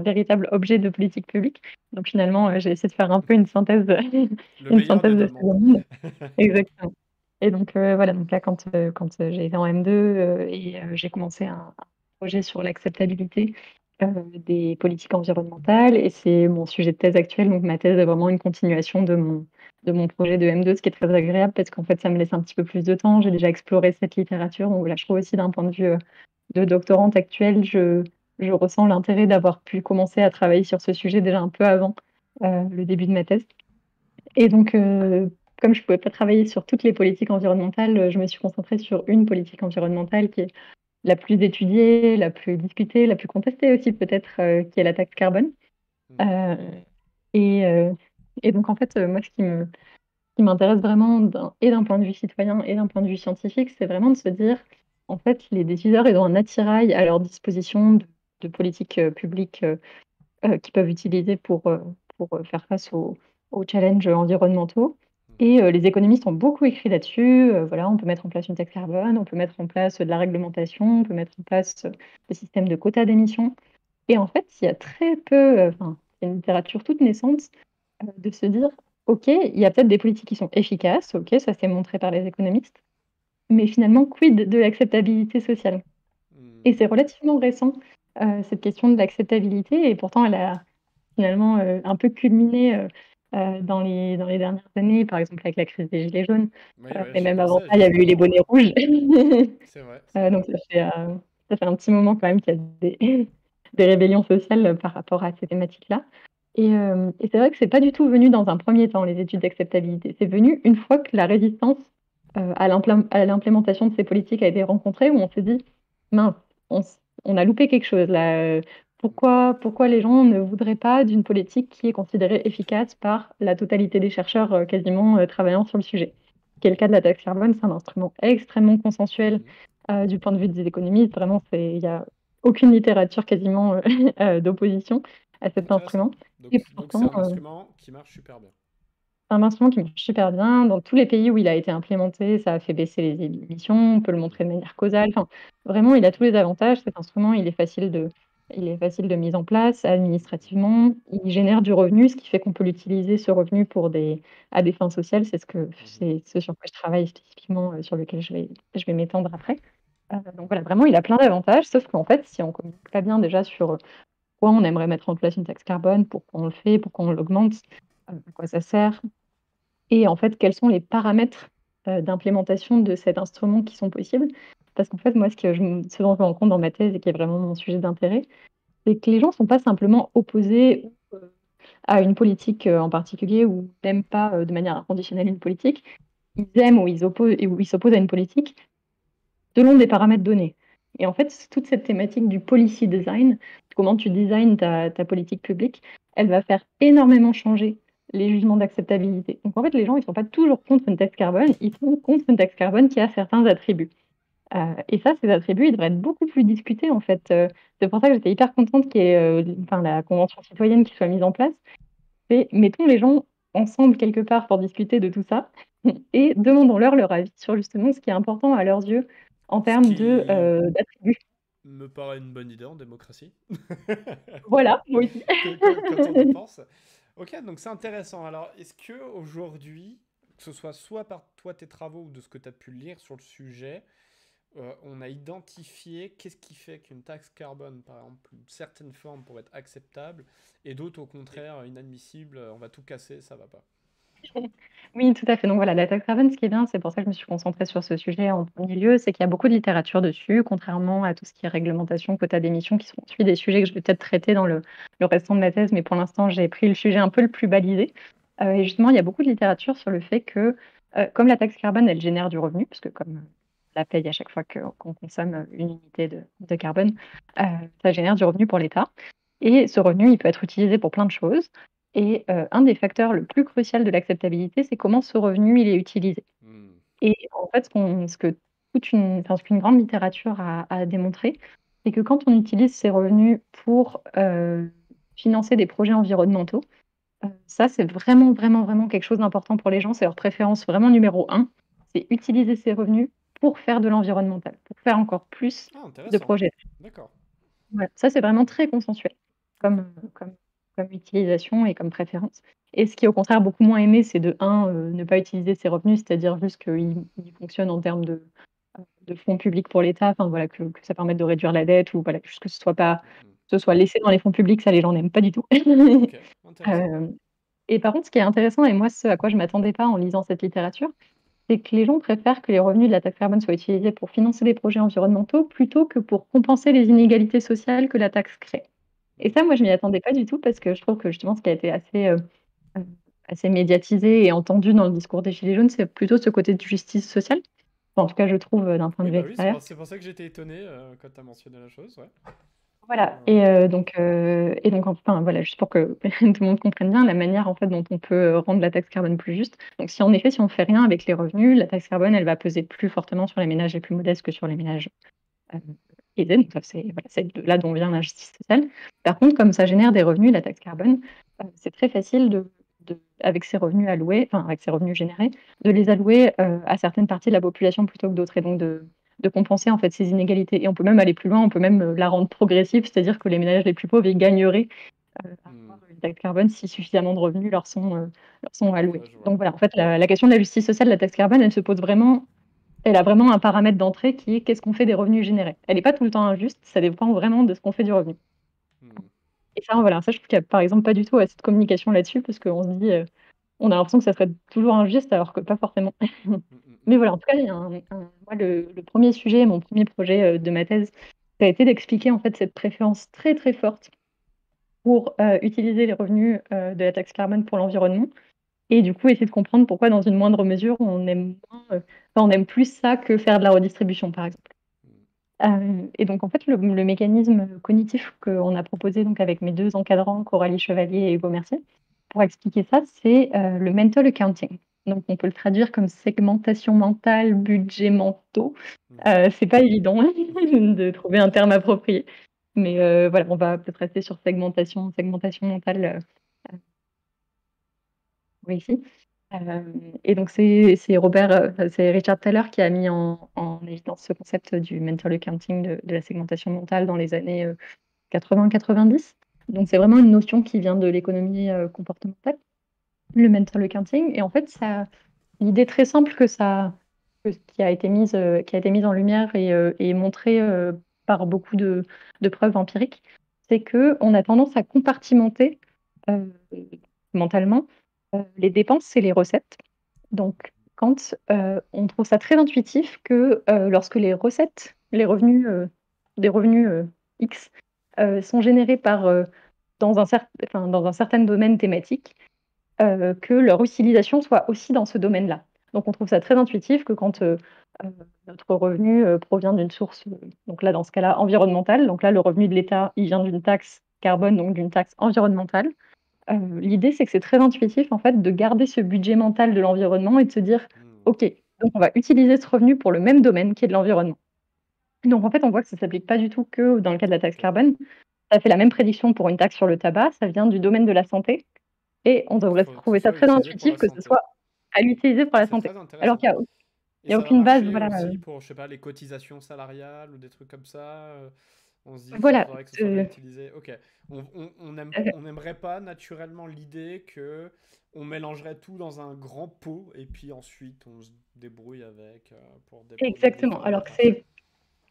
véritable objet de politique publique. Donc finalement, j'ai essayé de faire un peu une synthèse, Le une meilleur des synthèse de deux ces deux mondes. mondes. Exactement. Et donc voilà, donc là, quand j'ai été en M2 et j'ai commencé un projet sur l'acceptabilité des politiques environnementales, et c'est mon sujet de thèse actuel. Donc ma thèse est vraiment une continuation de mon projet de M2, ce qui est très agréable parce qu'en fait, ça me laisse un petit peu plus de temps. J'ai déjà exploré cette littérature. Donc voilà, je trouve aussi d'un point de vue de doctorante actuelle, je ressens l'intérêt d'avoir pu commencer à travailler sur ce sujet déjà un peu avant le début de ma thèse. Et donc, comme je ne pouvais pas travailler sur toutes les politiques environnementales, je me suis concentrée sur une politique environnementale qui est la plus étudiée, la plus discutée, la plus contestée aussi peut-être, qui est la taxe carbone. Mhm. Euh, et, euh, et donc, en fait, moi, ce qui m'intéresse vraiment, et d'un point de vue citoyen et d'un point de vue scientifique, c'est vraiment de se dire, en fait, les décideurs, ils ont un attirail à leur disposition de politiques publiques qu'ils peuvent utiliser pour faire face aux challenges environnementaux. Et les économistes ont beaucoup écrit là-dessus. Voilà, on peut mettre en place une taxe carbone, on peut mettre en place de la réglementation, on peut mettre en place des systèmes de quotas d'émissions. Et en fait, il y a très peu, enfin, c'est une littérature toute naissante de se dire, OK, il y a peut-être des politiques qui sont efficaces, OK, ça s'est montré par les économistes, mais finalement, quid de l'acceptabilité sociale? Et c'est relativement récent, cette question de l'acceptabilité, et pourtant elle a finalement un peu culminé dans les dernières années, par exemple avec la crise des Gilets jaunes, Oui, ouais, mais j'y même avant pensais ça, il y avait eu les justement. bonnets rouges. C'est vrai, c'est vrai. Donc ça fait un petit moment quand même qu'il y a des rébellions sociales par rapport à ces thématiques-là. Et c'est vrai que c'est pas du tout venu dans un premier temps, les études d'acceptabilité. C'est venu une fois que la résistance à l'implémentation de ces politiques a été rencontrée, où on s'est dit, mince, on a loupé quelque chose là. Pourquoi les gens ne voudraient pas d'une politique qui est considérée efficace par la totalité des chercheurs quasiment travaillant sur le sujet? Qui est le cas de la taxe carbone, c'est un instrument extrêmement consensuel Mhm. du point de vue des économistes. Vraiment, il n'y a aucune littérature quasiment d'opposition à cet Intéressant. instrument. Donc, Et donc c'est pourtant, un instrument qui marche super bien. c'est un instrument qui marche super bien. Dans tous les pays où il a été implémenté, ça a fait baisser les émissions. On peut le montrer de manière causale. Enfin, vraiment, il a tous les avantages. Cet instrument, il est facile de mise en place administrativement. Il génère du revenu, ce qui fait qu'on peut l'utiliser, ce revenu, à des fins sociales. Mhm. C'est ce sur quoi je travaille spécifiquement, sur lequel je vais m'étendre après. Donc voilà, vraiment, il a plein d'avantages. Sauf qu'en fait, si on ne communique pas bien déjà sur pourquoi on aimerait mettre en place une taxe carbone, pourquoi on le fait, pourquoi on l'augmente, à quoi ça sert, et en fait, quels sont les paramètres d'implémentation de cet instrument qui sont possibles? Parce qu'en fait, moi, ce dont je me rends compte dans ma thèse et qui est vraiment mon sujet d'intérêt, c'est que les gens ne sont pas simplement opposés à une politique en particulier, ou n'aiment pas de manière inconditionnelle une politique. Ils aiment ou ils s'opposent à une politique selon des paramètres donnés. Et en fait, toute cette thématique du policy design, comment tu designs ta politique publique, elle va faire énormément changer les jugements d'acceptabilité. Donc en fait, les gens, ils ne sont pas toujours contre une taxe carbone, ils sont contre une taxe carbone qui a certains attributs. Et ça, ces attributs, ils devraient être beaucoup plus discutés, en fait. C'est pour ça que j'étais hyper contente qu'il y ait la Convention citoyenne qui soit mise en place. Et mettons les gens ensemble quelque part pour discuter de tout ça et demandons-leur leur avis sur justement ce qui est important à leurs yeux en Ce termes qui d'attributs. me paraît une bonne idée en démocratie. Voilà, moi aussi. Quand on y pense. Ok, donc c'est intéressant. Alors, est-ce que aujourd'hui, que ce soit par toi tes travaux ou de ce que tu as pu lire sur le sujet, on a identifié qu'est-ce qui fait qu'une taxe carbone, par exemple, une certaine forme pourrait être acceptable et d'autres au contraire inadmissibles, on va tout casser, ça va pas. Oui, tout à fait. Donc voilà, la taxe carbone, ce qui est bien, c'est pour ça que je me suis concentrée sur ce sujet en premier lieu, c'est qu'il y a beaucoup de littérature dessus, contrairement à tout ce qui est réglementation, quotas d'émissions, qui sont ensuite des sujets que je vais peut-être traiter dans le restant de ma thèse, mais pour l'instant, j'ai pris le sujet un peu le plus balisé. Et justement, il y a beaucoup de littérature sur le fait que, comme la taxe carbone, elle génère du revenu, parce que comme on la paye à chaque fois qu'on consomme une unité de carbone, euh, ça génère du revenu pour l'État. Et ce revenu, il peut être utilisé pour plein de choses. Et un des facteurs le plus crucial de l'acceptabilité, c'est comment ce revenu il est utilisé. Hmm. Et en fait, ce qu'une grande littérature a démontré, c'est que quand on utilise ces revenus pour financer des projets environnementaux, ça, c'est vraiment, vraiment, vraiment quelque chose d'important pour les gens. C'est leur préférence vraiment numéro un. C'est utiliser ces revenus pour faire de l'environnemental, pour faire encore plus Ah, de intéressant. projets. D'accord. Voilà, ça, c'est vraiment très consensuel comme utilisation et comme préférence. Et ce qui est au contraire beaucoup moins aimé, c'est de ne pas utiliser ses revenus, c'est-à-dire juste qu'ils fonctionnent en termes de fonds publics pour l'État, enfin voilà, que ça permette de réduire la dette, ou voilà, juste que Hmm. ce soit laissé dans les fonds publics, ça les gens n'aiment pas du tout. Ok, intéressant. Euh, et par contre, ce qui est intéressant, et moi ce à quoi je ne m'attendais pas en lisant cette littérature, c'est que les gens préfèrent que les revenus de la taxe carbone soient utilisés pour financer des projets environnementaux plutôt que pour compenser les inégalités sociales que la taxe crée. Et Hmm. ça, moi, je m'y attendais pas du tout, parce que je trouve que justement, ce qui a été euh, assez médiatisé et entendu dans le discours des Gilets jaunes, c'est plutôt ce côté de justice sociale. Enfin, en tout cas, je trouve d'un point Oui, de vue bah oui, extérieur. c'est pour ça que j'étais étonné quand tu as mentionné la chose, ouais. Voilà. Et donc, enfin, voilà, juste pour que tout le monde comprenne bien la manière en fait dont on peut rendre la taxe carbone plus juste. Donc, si en effet, si on fait rien avec les revenus, la taxe carbone, elle va peser plus fortement sur les ménages les plus modestes que sur les ménages euh, aisés. Donc, ça, c'est de là dont vient la justice sociale. Par contre, comme ça génère des revenus, la taxe carbone, c'est très facile avec ses revenus alloués, enfin avec ses revenus générés, de les allouer à certaines parties de la population plutôt que d'autres, et donc de compenser en fait ces inégalités. Et on peut même aller plus loin, on peut même la rendre progressive, c'est-à-dire que les ménages les plus pauvres ils gagneraient à avoir une taxe carbone si suffisamment de revenus leur sont alloués. Ouais, je vois. Donc voilà, en fait, la question de la justice sociale de la taxe carbone, elle se pose vraiment, elle a vraiment un paramètre d'entrée qui est qu'est-ce qu'on fait des revenus générés. Elle n'est pas tout le temps injuste, ça dépend vraiment de ce qu'on fait du revenu. Et ça, voilà, ça, je trouve qu'il n'y a par exemple pas du tout assez de communication là-dessus, parce qu'on se dit, on a l'impression que ça serait toujours injuste, alors que pas forcément. Mais voilà, en tout cas, il y a moi, le premier sujet, mon premier projet de ma thèse, ça a été d'expliquer en fait cette préférence très très forte pour utiliser les revenus de la taxe carbone pour l'environnement, et du coup essayer de comprendre pourquoi dans une moindre mesure on aime on aime plus ça que faire de la redistribution par exemple. Et donc en fait le mécanisme cognitif qu'on a proposé donc avec mes deux encadrants, Coralie Chevalier et Hugo Mercier, pour expliquer ça, c'est le mental accounting. Donc on peut le traduire comme segmentation mentale, budget mentaux. C'est pas évident de trouver un terme approprié. Mais voilà, on va peut-être rester sur segmentation mentale ici. Et donc c'est Richard Thaler qui a mis en évidence ce concept du mental accounting, de la segmentation mentale dans les années 80-90. Donc c'est vraiment une notion qui vient de l'économie comportementale, le mental accounting. Et en fait, l'idée très simple qui a été mise en lumière et montrée par beaucoup de preuves empiriques, c'est qu'on a tendance à compartimenter mentalement les dépenses et les recettes. Donc, quand on trouve ça très intuitif que lorsque les recettes, les revenus, des revenus X sont générés dans un certain domaine thématique, que leur utilisation soit aussi dans ce domaine-là. Donc on trouve ça très intuitif que quand notre revenu provient d'une source, donc là dans ce cas-là environnementale, donc là le revenu de l'État, il vient d'une taxe carbone, donc d'une taxe environnementale. L'idée c'est que c'est très intuitif en fait de garder ce budget mental de l'environnement et de se dire ok, donc on va utiliser ce revenu pour le même domaine qui est de l'environnement. Donc en fait on voit que ça ne s'applique pas du tout que dans le cas de la taxe carbone. Ça fait la même prédiction pour une taxe sur le tabac, ça vient du domaine de la santé. Et on devrait trouver ça très intuitif que ce soit à l'utiliser pour la C'est santé. très intéressant. Alors qu'il Et n'y a ça va aucune base. marcher Voilà, aussi pour, je sais pas, les cotisations salariales ou des trucs comme ça. On se dit qu'il voilà, faudrait que ce soit bien utilisé. Ok. On n'aimerait pas naturellement l'idée que on mélangerait tout dans un grand pot et puis ensuite on se débrouille avec pour déposer exactement. Alors que c'est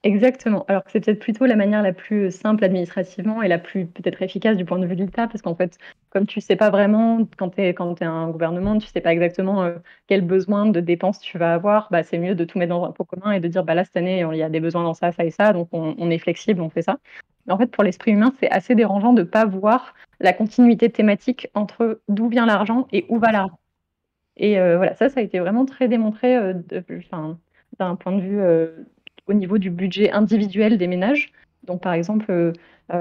peut-être plutôt la manière la plus simple administrativement et la plus peut-être efficace du point de vue de l'État, parce qu'en fait, comme tu sais pas vraiment, quand tu es un gouvernement, tu sais pas exactement quel besoin de dépenses tu vas avoir, bah, c'est mieux de tout mettre dans un pot commun et de dire bah là cette année il y a des besoins dans ça, ça et ça, donc on est flexible, on fait ça. Mais en fait, pour l'esprit humain, c'est assez dérangeant de pas voir la continuité thématique entre d'où vient l'argent et où va l'argent. Et voilà, ça a été vraiment très démontré d'un point de vue au niveau du budget individuel des ménages. Donc, par exemple,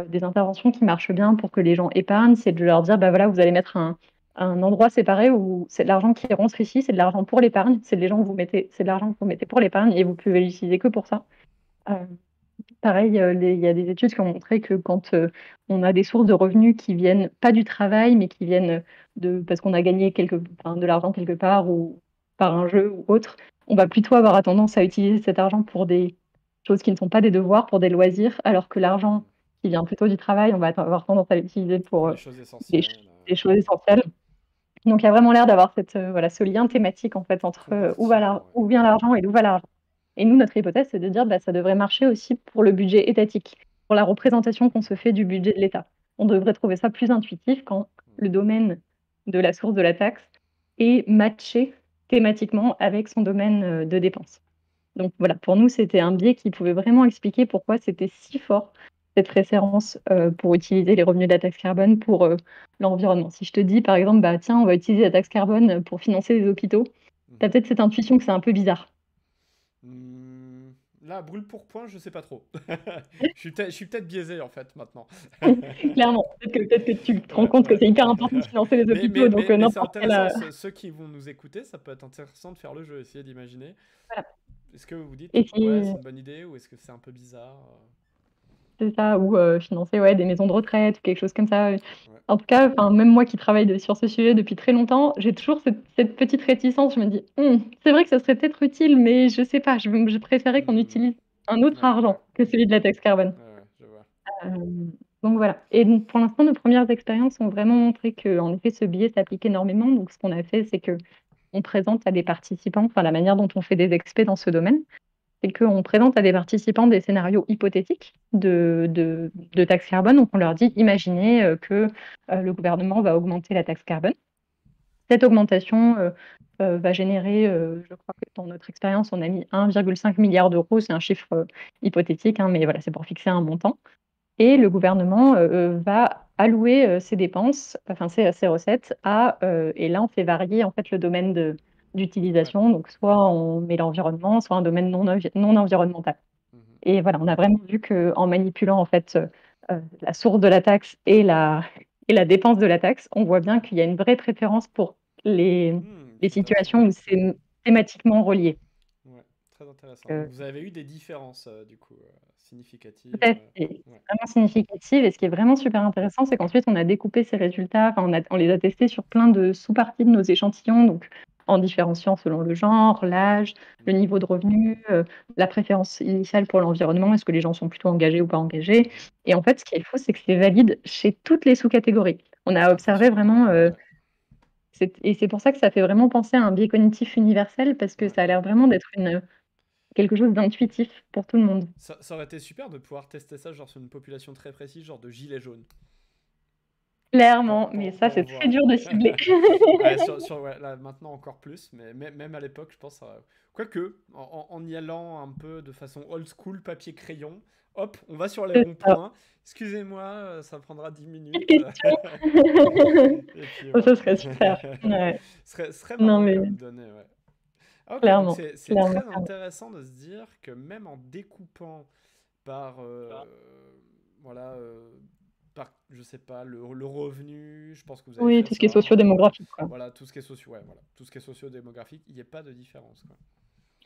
des interventions qui marchent bien pour que les gens épargnent, c'est de leur dire, bah voilà, vous allez mettre un endroit séparé où c'est de l'argent qui rentre ici, c'est de l'argent pour l'épargne, c'est de l'argent que vous mettez pour l'épargne et vous pouvez l'utiliser que pour ça. Pareil, il y a des études qui ont montré que quand on a des sources de revenus qui viennent pas du travail, mais qui viennent parce qu'on a gagné de l'argent quelque part ou par un jeu ou autre, on va plutôt avoir tendance à utiliser cet argent pour des choses qui ne sont pas des devoirs, pour des loisirs, alors que l'argent qui vient plutôt du travail, on va avoir tendance à l'utiliser pour les choses essentielles. des choses essentielles. Donc il y a vraiment l'air d'avoir ce lien thématique en fait entre où vient l'argent et d'où va l'argent. Et nous, notre hypothèse, c'est de dire ça devrait marcher aussi pour le budget étatique, pour la représentation qu'on se fait du budget de l'État. On devrait trouver ça plus intuitif quand le domaine de la source de la taxe est matché thématiquement avec son domaine de dépense. Donc voilà, pour nous, c'était un biais qui pouvait vraiment expliquer pourquoi c'était si fort cette préférence pour utiliser les revenus de la taxe carbone pour l'environnement. Si je te dis, par exemple, tiens, on va utiliser la taxe carbone pour financer les hôpitaux, tu as peut-être cette intuition que c'est un peu bizarre. Là, brûle pour point, je sais pas trop. je suis peut-être biaisé en fait maintenant. Clairement, peut-être que tu te rends compte que c'est hyper important de financer les hôpitaux. Mais c'est intéressant, ceux qui vont nous écouter, ça peut être intéressant de faire le jeu, essayer d'imaginer. Voilà. Est-ce que vous dites ouais, c'est une bonne idée ou est-ce que c'est un peu bizarre? c'est ça, ou financer des maisons de retraite ou quelque chose comme ça. Ouais. En tout cas, même moi qui travaille sur ce sujet depuis très longtemps, j'ai toujours cette petite réticence. Je me dis, c'est vrai que ça serait peut-être utile, mais je sais pas, je préférais qu'on utilise un autre Ouais, argent que celui de la taxe carbone. ouais, je vois. Donc voilà. Et donc, pour l'instant, nos premières expériences ont vraiment montré qu'en effet, ce biais s'applique énormément. Donc, ce qu'on a fait, c'est que on présente à des participants, enfin la manière dont on fait des expés dans ce domaine, c'est qu'on présente à des participants des scénarios hypothétiques de taxe carbone. Donc on leur dit, imaginez que le gouvernement va augmenter la taxe carbone. Cette augmentation va générer, je crois que dans notre expérience, on a mis 1,5 milliard d'euros. C'est un chiffre hypothétique, mais voilà, c'est pour fixer un montant. Et le gouvernement va allouer ses dépenses, enfin ses recettes et là on fait varier en fait le domaine d'utilisation, donc soit on met l'environnement, soit un domaine non environnemental. Et voilà, on a vraiment vu qu'en manipulant en fait la source de la taxe et la dépense de la taxe, on voit bien qu'il y a une vraie préférence pour les situations où c'est thématiquement relié. Ouais, très intéressant. Donc vous avez eu des différences, du coup, significatives. Tout à fait. C'est Ouais. vraiment significative. Et ce qui est vraiment super intéressant, c'est qu'ensuite, on a découpé ces résultats, on les a testés sur plein de sous-parties de nos échantillons, donc en différenciant selon le genre, l'âge, le niveau de revenu, la préférence initiale pour l'environnement, est-ce que les gens sont plutôt engagés ou pas engagés. Et en fait, ce qui est fou, c'est que c'est valide chez toutes les sous-catégories. On a observé vraiment, et c'est pour ça que ça fait vraiment penser à un biais cognitif universel, parce que ça a l'air vraiment d'être quelque chose d'intuitif pour tout le monde. Ça aurait été super de pouvoir tester ça genre sur une population très précise, genre de gilets jaunes. Clairement, mais ça, c'est voir. très dur de cibler. Ouais, là, maintenant encore plus, mais même à l'époque, je pense. Quoique, en y allant un peu de façon old school, papier-crayon, hop, on va sur les C'est ça. ronds-points. Excusez-moi, ça prendra 10 minutes. Petite question. Et puis Ça voilà. serait super. Ouais. Serait Non, marrant mais comme donnée, ouais. Ah, ok, donc clairement, c'est clairement, très clairement. intéressant de se dire que même en découpant par, voilà, par, je sais pas, le revenu, je pense que vous avez Oui, fait tout ce qui ça, est sociodémographique, quoi. voilà, tout ce qui est voilà, tout ce qui est socio-démographique, il n'y a pas de différence, quoi.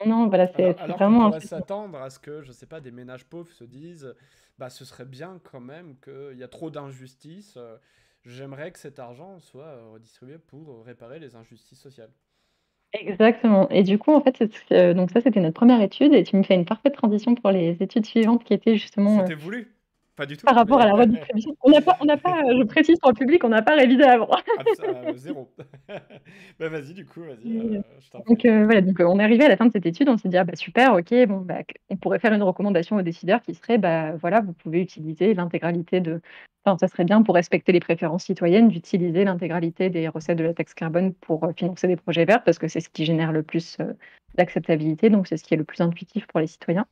Non, voilà, c'est Alors qu'on vraiment pourrait intuitif. s'attendre à ce que, je sais pas, des ménages pauvres se disent, bah ce serait bien quand même qu'il y a trop d'injustices, j'aimerais que cet argent soit redistribué pour réparer les injustices sociales. Exactement. Et du coup, en fait, donc ça, c'était notre première étude, et tu me fais une parfaite transition pour les études suivantes qui étaient justement C'était voulu? Pas du tout, par rapport à mais la redistribution. On n'a pas, je précise pour le public, on n'a pas révisé avant. zéro. Bah vas-y, du coup, vas-y, je t'en prie. Donc voilà, donc on est arrivé à la fin de cette étude, on s'est dit ah bah super, ok, bon bah on pourrait faire une recommandation aux décideurs qui serait bah voilà, vous pouvez utiliser l'intégralité enfin ça serait bien pour respecter les préférences citoyennes d'utiliser l'intégralité des recettes de la taxe carbone pour financer des projets verts parce que c'est ce qui génère le plus d'acceptabilité, donc c'est ce qui est le plus intuitif pour les citoyens.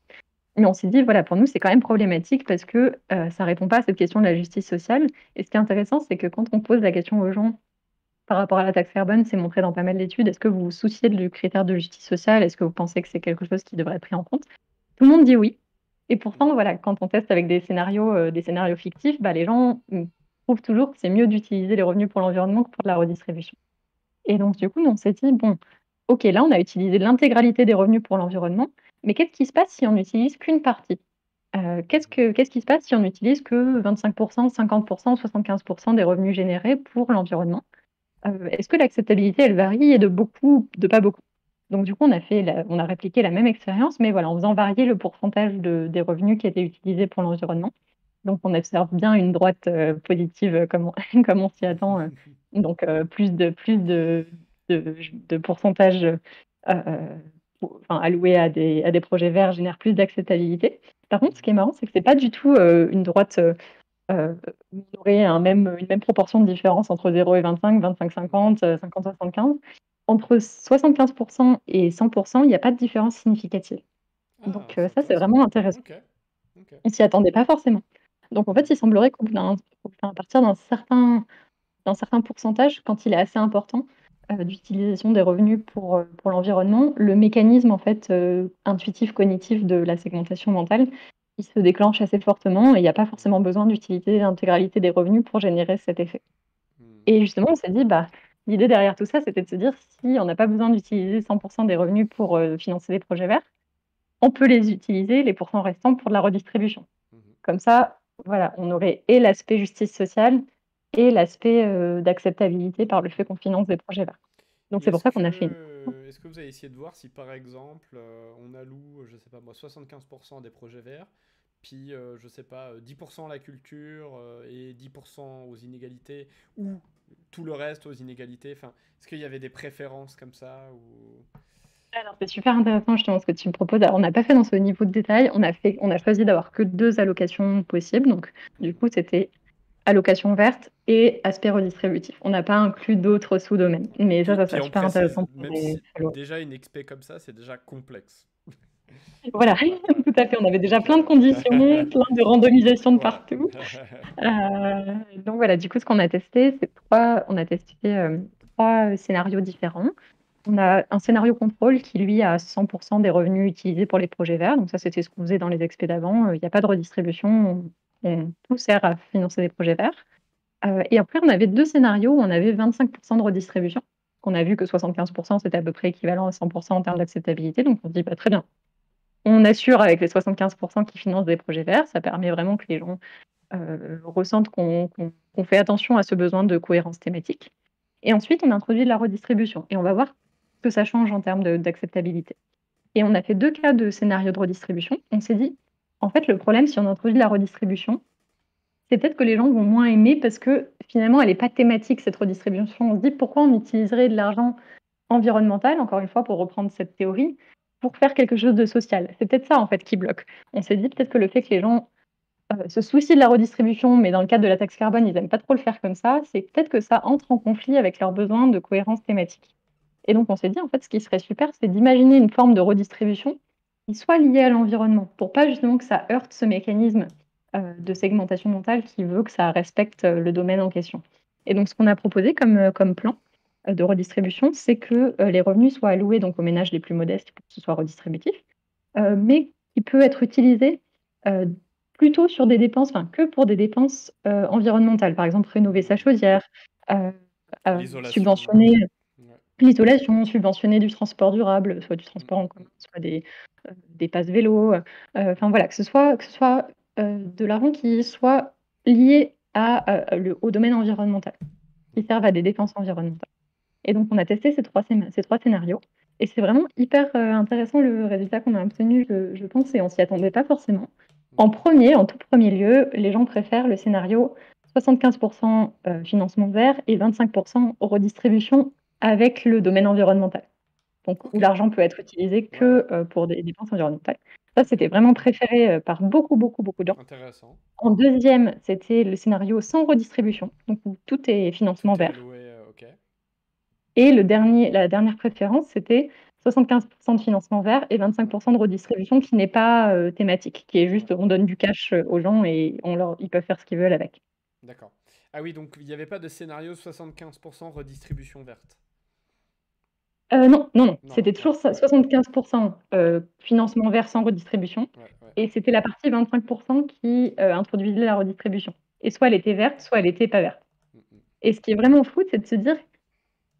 Mais on s'est dit voilà, pour nous c'est quand même problématique parce que ça répond pas à cette question de la justice sociale. Et ce qui est intéressant, c'est que quand on pose la question aux gens par rapport à la taxe carbone, c'est montré dans pas mal d'études. Est-ce que vous vous souciez du critère de justice sociale? Est-ce que vous pensez que c'est quelque chose qui devrait être pris en compte? Tout le monde dit oui. Et pourtant, voilà, quand on teste avec des scénarios fictifs, bah, les gens trouvent toujours que c'est mieux d'utiliser les revenus pour l'environnement que pour de la redistribution. Et donc, du coup, nous, on s'est dit, bon, ok, là, on a utilisé l'intégralité des revenus pour l'environnement, mais qu'est-ce qui se passe si on n'utilise qu'une partie? Qu'est-ce qui se passe si on n'utilise que 25%, 50%, 75% des revenus générés pour l'environnement? Est-ce que l'acceptabilité, elle varie et de beaucoup, de pas beaucoup? Donc du coup, on a répliqué la même expérience, mais voilà, en faisant varier le pourcentage des revenus qui étaient utilisés pour l'environnement. Donc on observe bien une droite positive comme comme on s'y attend. Donc plus de pourcentage alloué à des projets verts génère plus d'acceptabilité. Par contre, ce qui est marrant, c'est que c'est pas du tout une droite on aurait une même proportion de différence entre 0 et 25, 25-50, 50-75. Entre 75% et 100%, il n'y a pas de différence significative. Ah, Donc c'est ça, c'est intéressant. vraiment intéressant. Ok, ok. On s'y attendait pas forcément. Donc en fait, il semblerait à partir d'un certain pourcentage, quand il est assez important, d'utilisation des revenus pour l'environnement, le mécanisme en fait intuitif cognitif de la segmentation mentale, il se déclenche assez fortement et il n'y a pas forcément besoin d'utiliser l'intégralité des revenus pour générer cet effet. Et justement, on s'est dit, bah, l'idée derrière tout ça, c'était de se dire si on n'a pas besoin d'utiliser 100% des revenus pour financer des projets verts, on peut les utiliser, les pourcents restants, pour de la redistribution. Comme ça, voilà, on aurait et l'aspect justice sociale et l'aspect d'acceptabilité par le fait qu'on finance des projets verts. Donc Et c'est pour ça qu'on a fait une... est-ce que vous avez essayé de voir si par exemple on alloue, je sais pas moi, 75% à des projets verts, puis je sais pas, 10% à la culture et 10% aux inégalités, ou tout le reste aux inégalités, enfin, est-ce qu'il y avait des préférences comme ça ou... Alors, c'est super intéressant justement ce que tu me proposes. Alors, on n'a pas fait dans ce niveau de détail. On a choisi d'avoir que 2 allocations possibles. Donc, du coup, c'était allocation verte et aspect redistributif. On n'a pas inclus d'autres sous-domaines. Mais ça Puis serait on super précise, intéressant pour même les si salons. déjà une expé comme ça, c'est déjà complexe. Voilà, Ouais, ouais. tout à fait. On avait déjà Donc, plein de conditions, plein de randomisation de voilà. partout. Donc voilà, du coup, ce qu'on a testé, on a testé 3 scénarios différents. On a un scénario contrôle qui, lui, a 100% des revenus utilisés pour les projets verts. Donc ça, c'était ce qu'on faisait dans les expés d'avant. Il n'y a pas de redistribution. Tout sert à financer des projets verts. Et après, on avait 2 scénarios où on avait 25% de redistribution. On a vu que 75%, c'était à peu près équivalent à 100% en termes d'acceptabilité. Donc on se dit, bah, très bien. On assure avec les 75% qui financent des projets verts. Ça permet vraiment que les gens ressentent qu'on fait attention à ce besoin de cohérence thématique. Et ensuite, on a introduit de la redistribution. Et on va voir ce que ça change en termes d'acceptabilité. Et on a fait 2 cas de scénario de redistribution. On s'est dit, en fait, le problème, si on introduit de la redistribution, c'est peut-être que les gens vont moins aimer parce que finalement, elle n'est pas thématique, cette redistribution. On se dit, pourquoi on utiliserait de l'argent environnemental, encore une fois, pour reprendre cette théorie, pour faire quelque chose de social. C'est peut-être ça, en fait, qui bloque. On s'est dit peut-être que le fait que les gens se soucient de la redistribution, mais dans le cadre de la taxe carbone, ils n'aiment pas trop le faire comme ça, c'est peut-être que ça entre en conflit avec leurs besoins de cohérence thématique. Et donc, on s'est dit, en fait, ce qui serait super, c'est d'imaginer une forme de redistribution qui soit liée à l'environnement, pour pas justement que ça heurte ce mécanisme de segmentation mentale qui veut que ça respecte le domaine en question. Et donc, ce qu'on a proposé comme plan de redistribution, c'est que les revenus soient alloués donc, aux ménages les plus modestes pour que ce soit redistributif, mais qui peut être utilisé euh, plutôt sur des dépenses, enfin que pour des dépenses environnementales, par exemple rénover sa chaudière, euh, L'isolation. subventionner Ouais. l'isolation, subventionner du transport durable, soit du transport en commun, Mm. soit des passes vélo. Enfin voilà, que ce soit de l'argent qui soit lié au domaine environnemental, qui serve à des dépenses environnementales. Et donc on a testé ces trois scénarios. Et c'est vraiment hyper intéressant le résultat qu'on a obtenu, je pense, et on s'y attendait pas forcément. En tout premier lieu, les gens préfèrent le scénario 75% financement vert et 25% redistribution avec le domaine environnemental. Donc, Ok. où l'argent peut être utilisé Ouais, que ouais. pour des dépenses environnementales. Ça, c'était vraiment préféré par beaucoup, beaucoup, beaucoup de gens. Intéressant. En deuxième, c'était le scénario sans redistribution, donc où tout est financement Tout est vert. alloué, ok. Et la dernière préférence, c'était 75% de financement vert et 25% de redistribution qui n'est pas thématique, qui est juste Ouais. on donne du cash aux gens et ils peuvent faire ce qu'ils veulent avec. D'accord. Ah oui, donc il n'y avait pas de scénario 75% redistribution verte. Non, non, non, Non, c'était ouais, toujours ça, ouais, 75% ouais, financement vert sans redistribution. ouais, ouais. Et c'était la partie 25% qui introduisait la redistribution. Et soit elle était verte, soit elle n'était pas verte. Mm, mm. Et ce qui est vraiment fou, c'est de se dire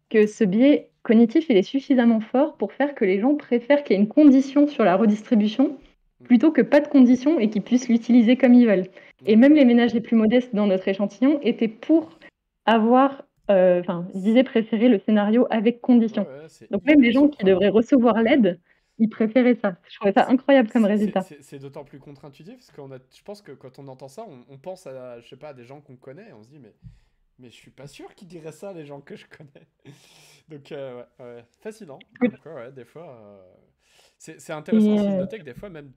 que ce biais cognitif, il est suffisamment fort pour faire que les gens préfèrent qu'il y ait une condition sur la redistribution plutôt que pas de condition et qu'ils puissent l'utiliser comme ils veulent. Et même les ménages les plus modestes dans notre échantillon étaient pour avoir, ils disaient préférer le scénario avec Ouais, condition. ouais, c'est Donc même les hyper gens qui devraient surprenant. recevoir l'aide, ils préféraient ça. Je trouvais ça incroyable comme résultat. C'est d'autant plus contre-intuitif parce je pense que quand on entend ça, on pense à, je sais pas, à des gens qu'on connaît et on se dit, mais je suis pas sûr qu'ils diraient ça, les gens que je connais. Donc, ouais, fascinant. Comme quoi, ouais, des fois. C'est intéressant Et, aussi de noter que des fois, même,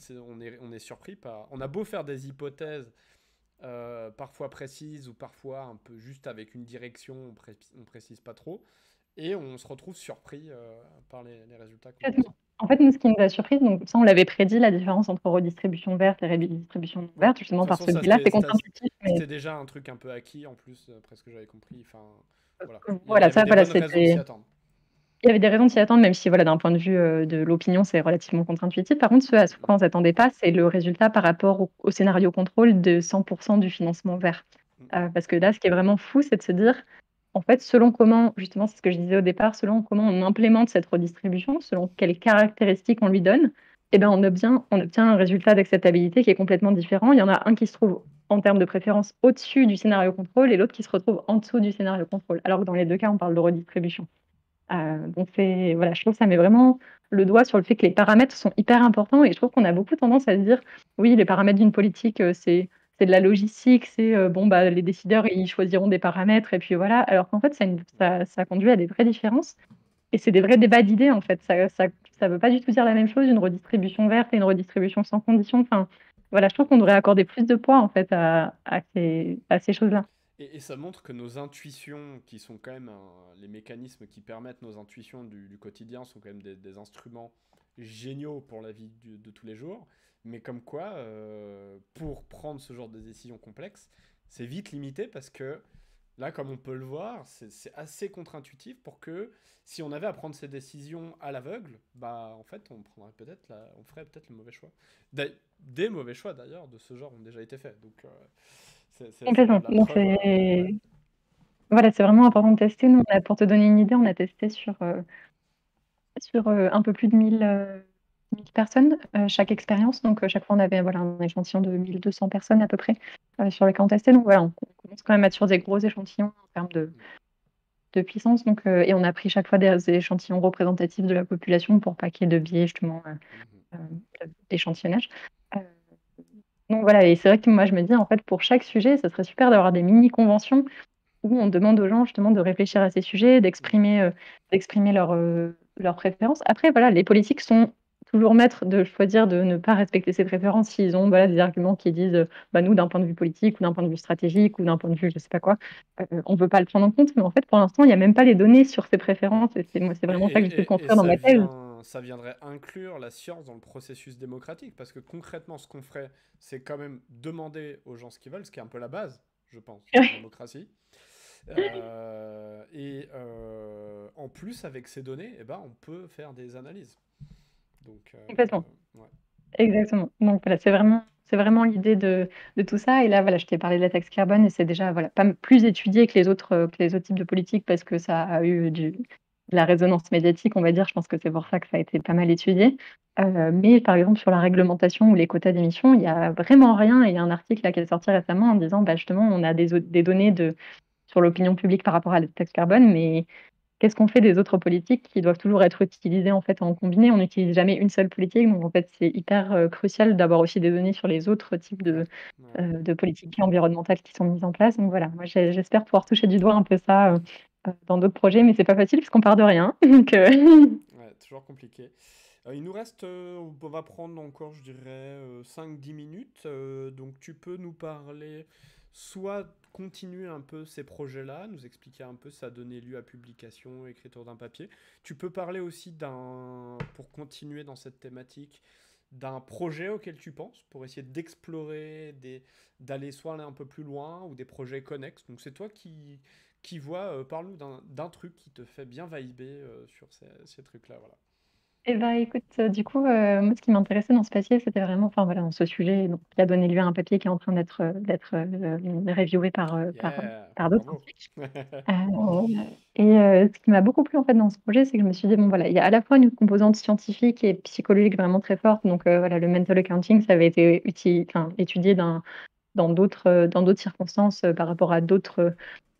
on est surpris par. On a beau faire des hypothèses parfois précises ou parfois un peu juste avec une direction, on précise pas trop. Et on se retrouve surpris par les résultats qu'on obtient. en fait, nous, ce qui nous a surpris, donc ça, on l'avait prédit, la différence entre redistribution verte et redistribution non Ouais. verte, De justement toute par façon, ce ça, biais-là. C'est contre-intuitif, mais c'était déjà un truc un peu acquis, en plus, après ce que j'avais compris. Enfin, voilà. Il y voilà, avait ça, des voilà, bonnes raisons de s'y c'était. attendre. Il y avait des raisons de s'y attendre, même si voilà, d'un point de vue de l'opinion, c'est relativement contre-intuitif. Par contre, ce à quoi on ne s'attendait pas, c'est le résultat par rapport au scénario contrôle de 100% du financement vert. Parce que là, ce qui est vraiment fou, c'est de se dire, en fait, selon comment, justement, c'est ce que je disais au départ, selon comment on implémente cette redistribution, selon quelles caractéristiques on lui donne, eh ben, on obtient un résultat d'acceptabilité qui est complètement différent. Il y en a un qui se trouve en termes de préférence au-dessus du scénario contrôle et l'autre qui se retrouve en dessous du scénario contrôle. Alors que dans les deux cas, on parle de redistribution. Donc voilà, je trouve que ça met vraiment le doigt sur le fait que les paramètres sont hyper importants et je trouve qu'on a beaucoup tendance à se dire, oui, les paramètres d'une politique, c'est de la logistique, c'est bon, bah, les décideurs, ils choisiront des paramètres et puis voilà. Alors qu'en fait, ça conduit à des vraies différences et c'est des vrais débats d'idées en fait. Ça veut pas du tout dire la même chose, une redistribution verte et une redistribution sans condition. Enfin, voilà, je trouve qu'on devrait accorder plus de poids en fait à ces choses-là. Et ça montre que nos intuitions, qui sont quand même les mécanismes qui permettent nos intuitions du quotidien, sont quand même des instruments géniaux pour la vie de tous les jours. Mais comme quoi, pour prendre ce genre de décisions complexes, c'est vite limité parce que là, comme on peut le voir, c'est assez contre-intuitif pour que si on avait à prendre ces décisions à l'aveugle, bah en fait, on ferait peut-être le mauvais choix. Des mauvais choix d'ailleurs de ce genre ont déjà été faits. Donc c'est Complètement. la Donc preuve. Ouais. c'est Voilà, c'est vraiment important de tester. Nous, pour te donner une idée, on a testé sur un peu plus de 1000 personnes chaque expérience. Donc, chaque fois, on avait voilà, un échantillon de 1200 personnes à peu près sur lesquelles on testait. Donc, voilà, on commence quand même à être sur des gros échantillons en termes de puissance. Donc, et on a pris chaque fois des échantillons représentatifs de la population pour pas qu'il y ait de biais, justement, Mhm. d'échantillonnage. Euh, donc, voilà, et c'est vrai que moi, je me dis, en fait, pour chaque sujet, ce serait super d'avoir des mini-conventions où on demande aux gens justement de réfléchir à ces sujets, d'exprimer leurs préférences. Après, voilà, les politiques sont toujours maîtres de choisir de ne pas respecter ces préférences s'ils ont voilà, des arguments qui disent bah, nous, d'un point de vue politique, ou d'un point de vue stratégique, ou d'un point de vue je sais pas quoi, on ne veut pas le prendre en compte. Mais en fait, pour l'instant, il n'y a même pas les données sur ces Ouais. préférences. Et c'est Et, vraiment ça que j'essaie de et construire dans ma thèse. ça viendrait inclure la science dans le processus démocratique, parce que concrètement, ce qu'on ferait, c'est quand même demander aux gens ce qu'ils veulent, ce qui est un peu la base, je pense, d'une démocratie. En plus, avec ces données, eh ben, on peut faire des analyses. Donc, Complètement. ouais. Exactement. Donc voilà, c'est vraiment l'idée de tout ça. Et là, voilà, je t'ai parlé de la taxe carbone et c'est déjà voilà, pas plus étudié que les autres types de politiques parce que ça a eu de la résonance médiatique, on va dire. Je pense que c'est pour ça que ça a été pas mal étudié. Mais par exemple, sur la réglementation ou les quotas d'émissions, il n'y a vraiment rien. Et il y a un article là, qui est sorti récemment en disant bah, justement, on a des données sur l'opinion publique par rapport à la taxe carbone, mais qu'est-ce qu'on fait des autres politiques qui doivent toujours être utilisées en fait en combiné? On n'utilise jamais une seule politique, donc en fait c'est hyper crucial d'avoir aussi des données sur les autres types Ouais. de, Ouais. euh, de politiques environnementales qui sont mises en place. Donc voilà, moi j'espère pouvoir toucher du doigt un peu ça dans d'autres projets, mais c'est pas facile parce qu'on part de rien. Donc, Ouais, toujours compliqué. Il nous reste, on va prendre encore, je dirais, 5-10 minutes. Donc tu peux nous parler, soit continuer un peu ces projets-là, nous expliquer un peu ça a donné lieu à publication, écriture d'un papier. Tu peux parler aussi pour continuer dans cette thématique, d'un projet auquel tu penses, pour essayer d'explorer, d'aller soit aller un peu plus loin, ou des projets connexes. Donc c'est toi qui vois, parle-nous d'un truc qui te fait bien vibrer sur ces trucs-là, voilà. eh ben, écoute, du coup, moi, ce qui m'intéressait dans ce papier, c'était vraiment, enfin voilà, dans ce sujet, donc, qui a donné lieu à un papier qui est en train d'être reviewé Yeah, par d'autres. bravo. Ce qui m'a beaucoup plu en fait dans ce projet, c'est que je me suis dit, bon voilà, il y a à la fois une composante scientifique et psychologique vraiment très forte. Donc voilà, le mental accounting, ça avait été étudié dans d'autres circonstances par rapport à d'autres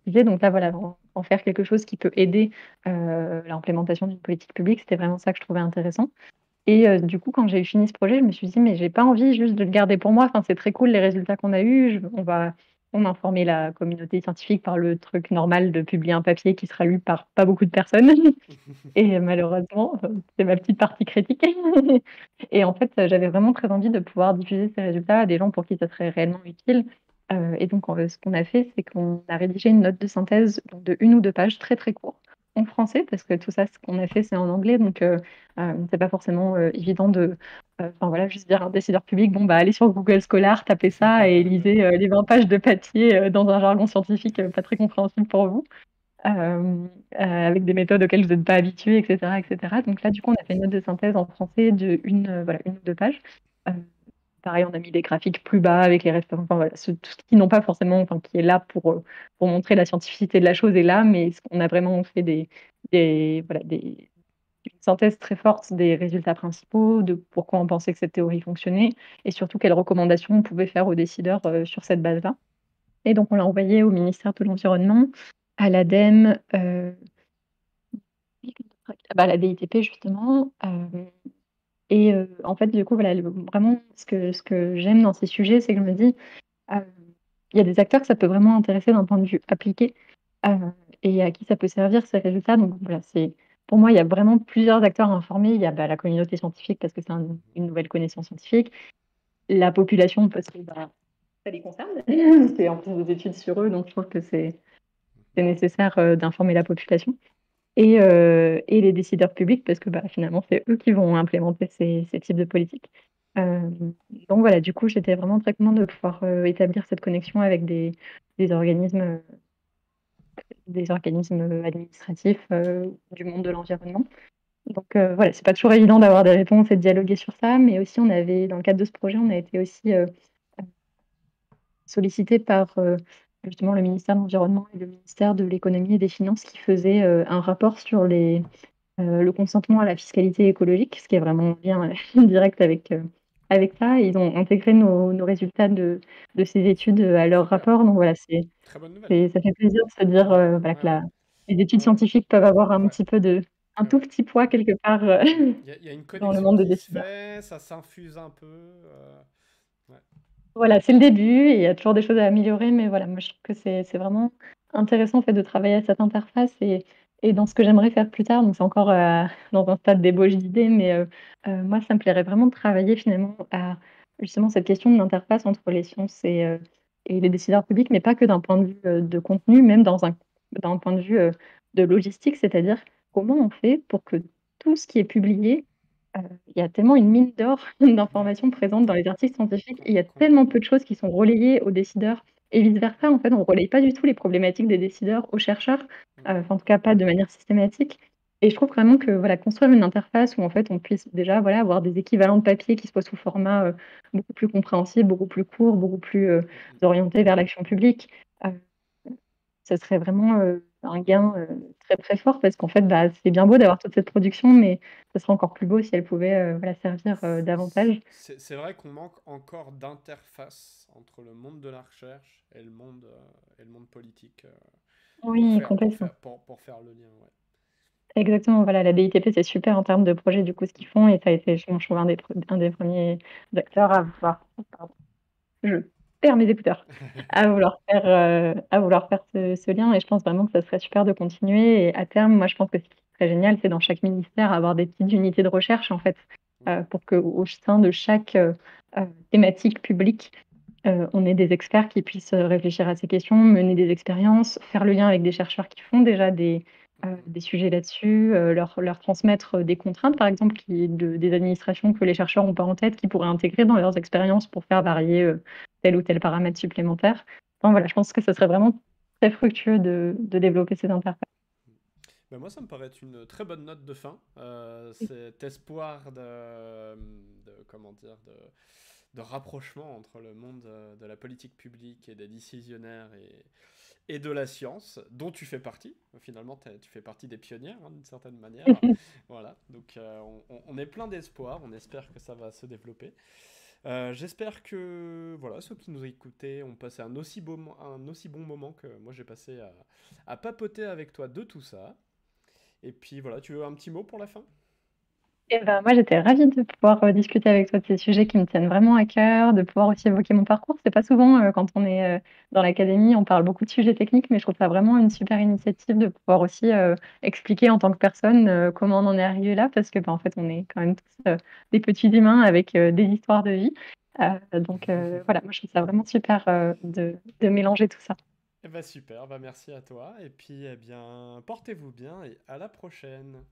sujets. Donc là, voilà, en faire quelque chose qui peut aider l'implémentation d'une politique publique, c'était vraiment ça que je trouvais intéressant. Et du coup, quand j'ai eu fini ce projet, je me suis dit, mais j'ai pas envie juste de le garder pour moi. Enfin, c'est très cool les résultats qu'on a eus. On va informer la communauté scientifique par le truc normal de publier un papier qui sera lu par pas beaucoup de personnes. Et malheureusement, c'est ma petite partie critique. Et en fait, j'avais vraiment très envie de pouvoir diffuser ces résultats à des gens pour qui ça serait réellement utile. Et donc, ce qu'on a fait, c'est qu'on a rédigé une note de synthèse donc, de 1 ou 2 pages très très courte en français, parce que tout ça, ce qu'on a fait, c'est en anglais. Donc, c'est pas forcément évident enfin voilà, juste dire à un décideur public, bon, bah, allez sur Google Scholar, tapez ça et lisez les 20 pages de papier dans un jargon scientifique pas très compréhensible pour vous avec des méthodes auxquelles vous n'êtes pas habitués, etc., etc. Donc là, du coup, on a fait une note de synthèse en français de voilà, 1 ou 2 pages. Euh, Pareil, on a mis des graphiques plus bas avec les références, enfin, voilà, tout ce qui n'ont pas forcément, enfin, qui est là pour montrer la scientificité de la chose est là, mais on a vraiment fait voilà, une synthèse très forte des résultats principaux, de pourquoi on pensait que cette théorie fonctionnait, et surtout quelles recommandations on pouvait faire aux décideurs sur cette base-là. Et donc on l'a envoyé au ministère de l'Environnement, à l'ADEME, à la DITP justement. Et en fait, du coup, voilà, vraiment, ce que j'aime dans ces sujets, c'est que je me dis, il y a des acteurs que ça peut vraiment intéresser d'un point de vue appliqué, et à qui ça peut servir ces résultats. Donc voilà, pour moi, il y a vraiment plusieurs acteurs informés. Il y a la communauté scientifique parce que c'est une nouvelle connaissance scientifique, la population parce que ça les concerne. C'est en plus des études sur eux, donc je trouve que c'est nécessaire d'informer la population. Et les décideurs publics, parce que finalement, c'est eux qui vont implémenter ces types de politiques. Euh, donc voilà, du coup, j'étais vraiment très contente de pouvoir établir cette connexion avec des organismes, des organismes administratifs du monde de l'environnement. Donc voilà, c'est pas toujours évident d'avoir des réponses et de dialoguer sur ça, mais aussi dans le cadre de ce projet, on a été aussi sollicité par justement le ministère de l'Environnement et le ministère de l'Économie et des Finances qui faisaient un rapport sur le consentement à la fiscalité écologique, ce qui est vraiment en lien direct avec ça. Ils ont intégré nos résultats de ces études à leur Super. rapport. Donc voilà, Très bonne nouvelle. ça fait plaisir de se dire voilà, Ouais, que ouais. les études Ouais, scientifiques peuvent avoir un ouais, petit peu un ouais, tout ouais. petit poids quelque part Il y a une dans le connexion monde des qui se décideurs. fait, ça s'infuse un peu. Ouais. Voilà, c'est le début et il y a toujours des choses à améliorer, mais voilà, moi je trouve que c'est vraiment intéressant en fait de travailler à cette interface et dans ce que j'aimerais faire plus tard, donc c'est encore dans un stade d'ébauche d'idées, mais moi ça me plairait vraiment de travailler finalement à justement cette question de l'interface entre les sciences et les décideurs publics, mais pas que d'un point de vue de contenu, même d'un point de vue de logistique, c'est-à-dire comment on fait pour que tout ce qui est publié il y a tellement une mine d'or Ouais. d'informations présentes dans les articles scientifiques et il y a tellement Complètement. peu de choses qui sont relayées aux décideurs et vice versa. En fait, on ne relaye pas du tout les problématiques des décideurs aux chercheurs, Mm. enfin, en tout cas pas de manière systématique. Et je trouve vraiment que voilà, construire une interface où en fait on puisse déjà voilà, avoir des équivalents de papier qui soient sous format beaucoup plus compréhensible, beaucoup plus court, beaucoup plus Mm, mm. orienté vers l'action publique, euh, ça serait vraiment un gain très très fort parce qu'en fait, c'est bien beau d'avoir toute cette production, mais ce serait encore plus beau si elle pouvait voilà, servir davantage. C'est vrai qu'on manque encore d'interface entre le monde de la recherche et le monde politique Oui, complètement. pour faire le lien. Ouais. Exactement, voilà, la DITP, c'est super en termes de projet, du coup, ce qu'ils font, et ça a été, je trouve, un des premiers acteurs à vouloir, pardon, je perds mes écouteurs, à vouloir faire ce lien, et je pense vraiment que ça serait super de continuer, et à terme, moi, je pense que ce qui serait génial, c'est dans chaque ministère avoir des petites unités de recherche, en fait, Mm. pour qu'au sein de chaque thématique publique, on ait des experts qui puissent réfléchir à ces questions, mener des expériences, faire le lien avec des chercheurs qui font déjà Mm, des sujets là-dessus, leur transmettre des contraintes, par exemple, des administrations que les chercheurs n'ont pas en tête, qui pourraient intégrer dans leurs expériences pour faire varier tel ou tel paramètre supplémentaire. Enfin, voilà, je pense que ce serait vraiment très fructueux de développer ces interfaces. mm. Ben moi, ça me paraît être une très bonne note de fin. Cet espoir comment dire, de rapprochement entre le monde de la politique publique et des décisionnaires et de la science, dont tu fais partie. Finalement, tu fais partie des pionnières, hein, d'une certaine manière. Voilà, donc on est plein d'espoir, on espère que ça va se développer. J'espère que voilà, ceux qui nous écoutaient ont passé un aussi bon moment que moi j'ai passé à papoter avec toi de tout ça. Et puis voilà, tu veux un petit mot pour la fin? Et ben, moi, j'étais ravie de pouvoir discuter avec toi de ces sujets qui me tiennent vraiment à cœur, de pouvoir aussi évoquer mon parcours. C'est pas souvent, quand on est dans l'académie, on parle beaucoup de sujets techniques, mais je trouve ça vraiment une super initiative de pouvoir aussi expliquer en tant que personne comment on en est arrivé là, parce que en fait, on est quand même tous des petits humains avec des histoires de vie. Donc voilà, moi, je trouve ça vraiment super de mélanger tout ça. Eh ben super, bah merci à toi. Et puis eh bien, portez-vous bien et à la prochaine.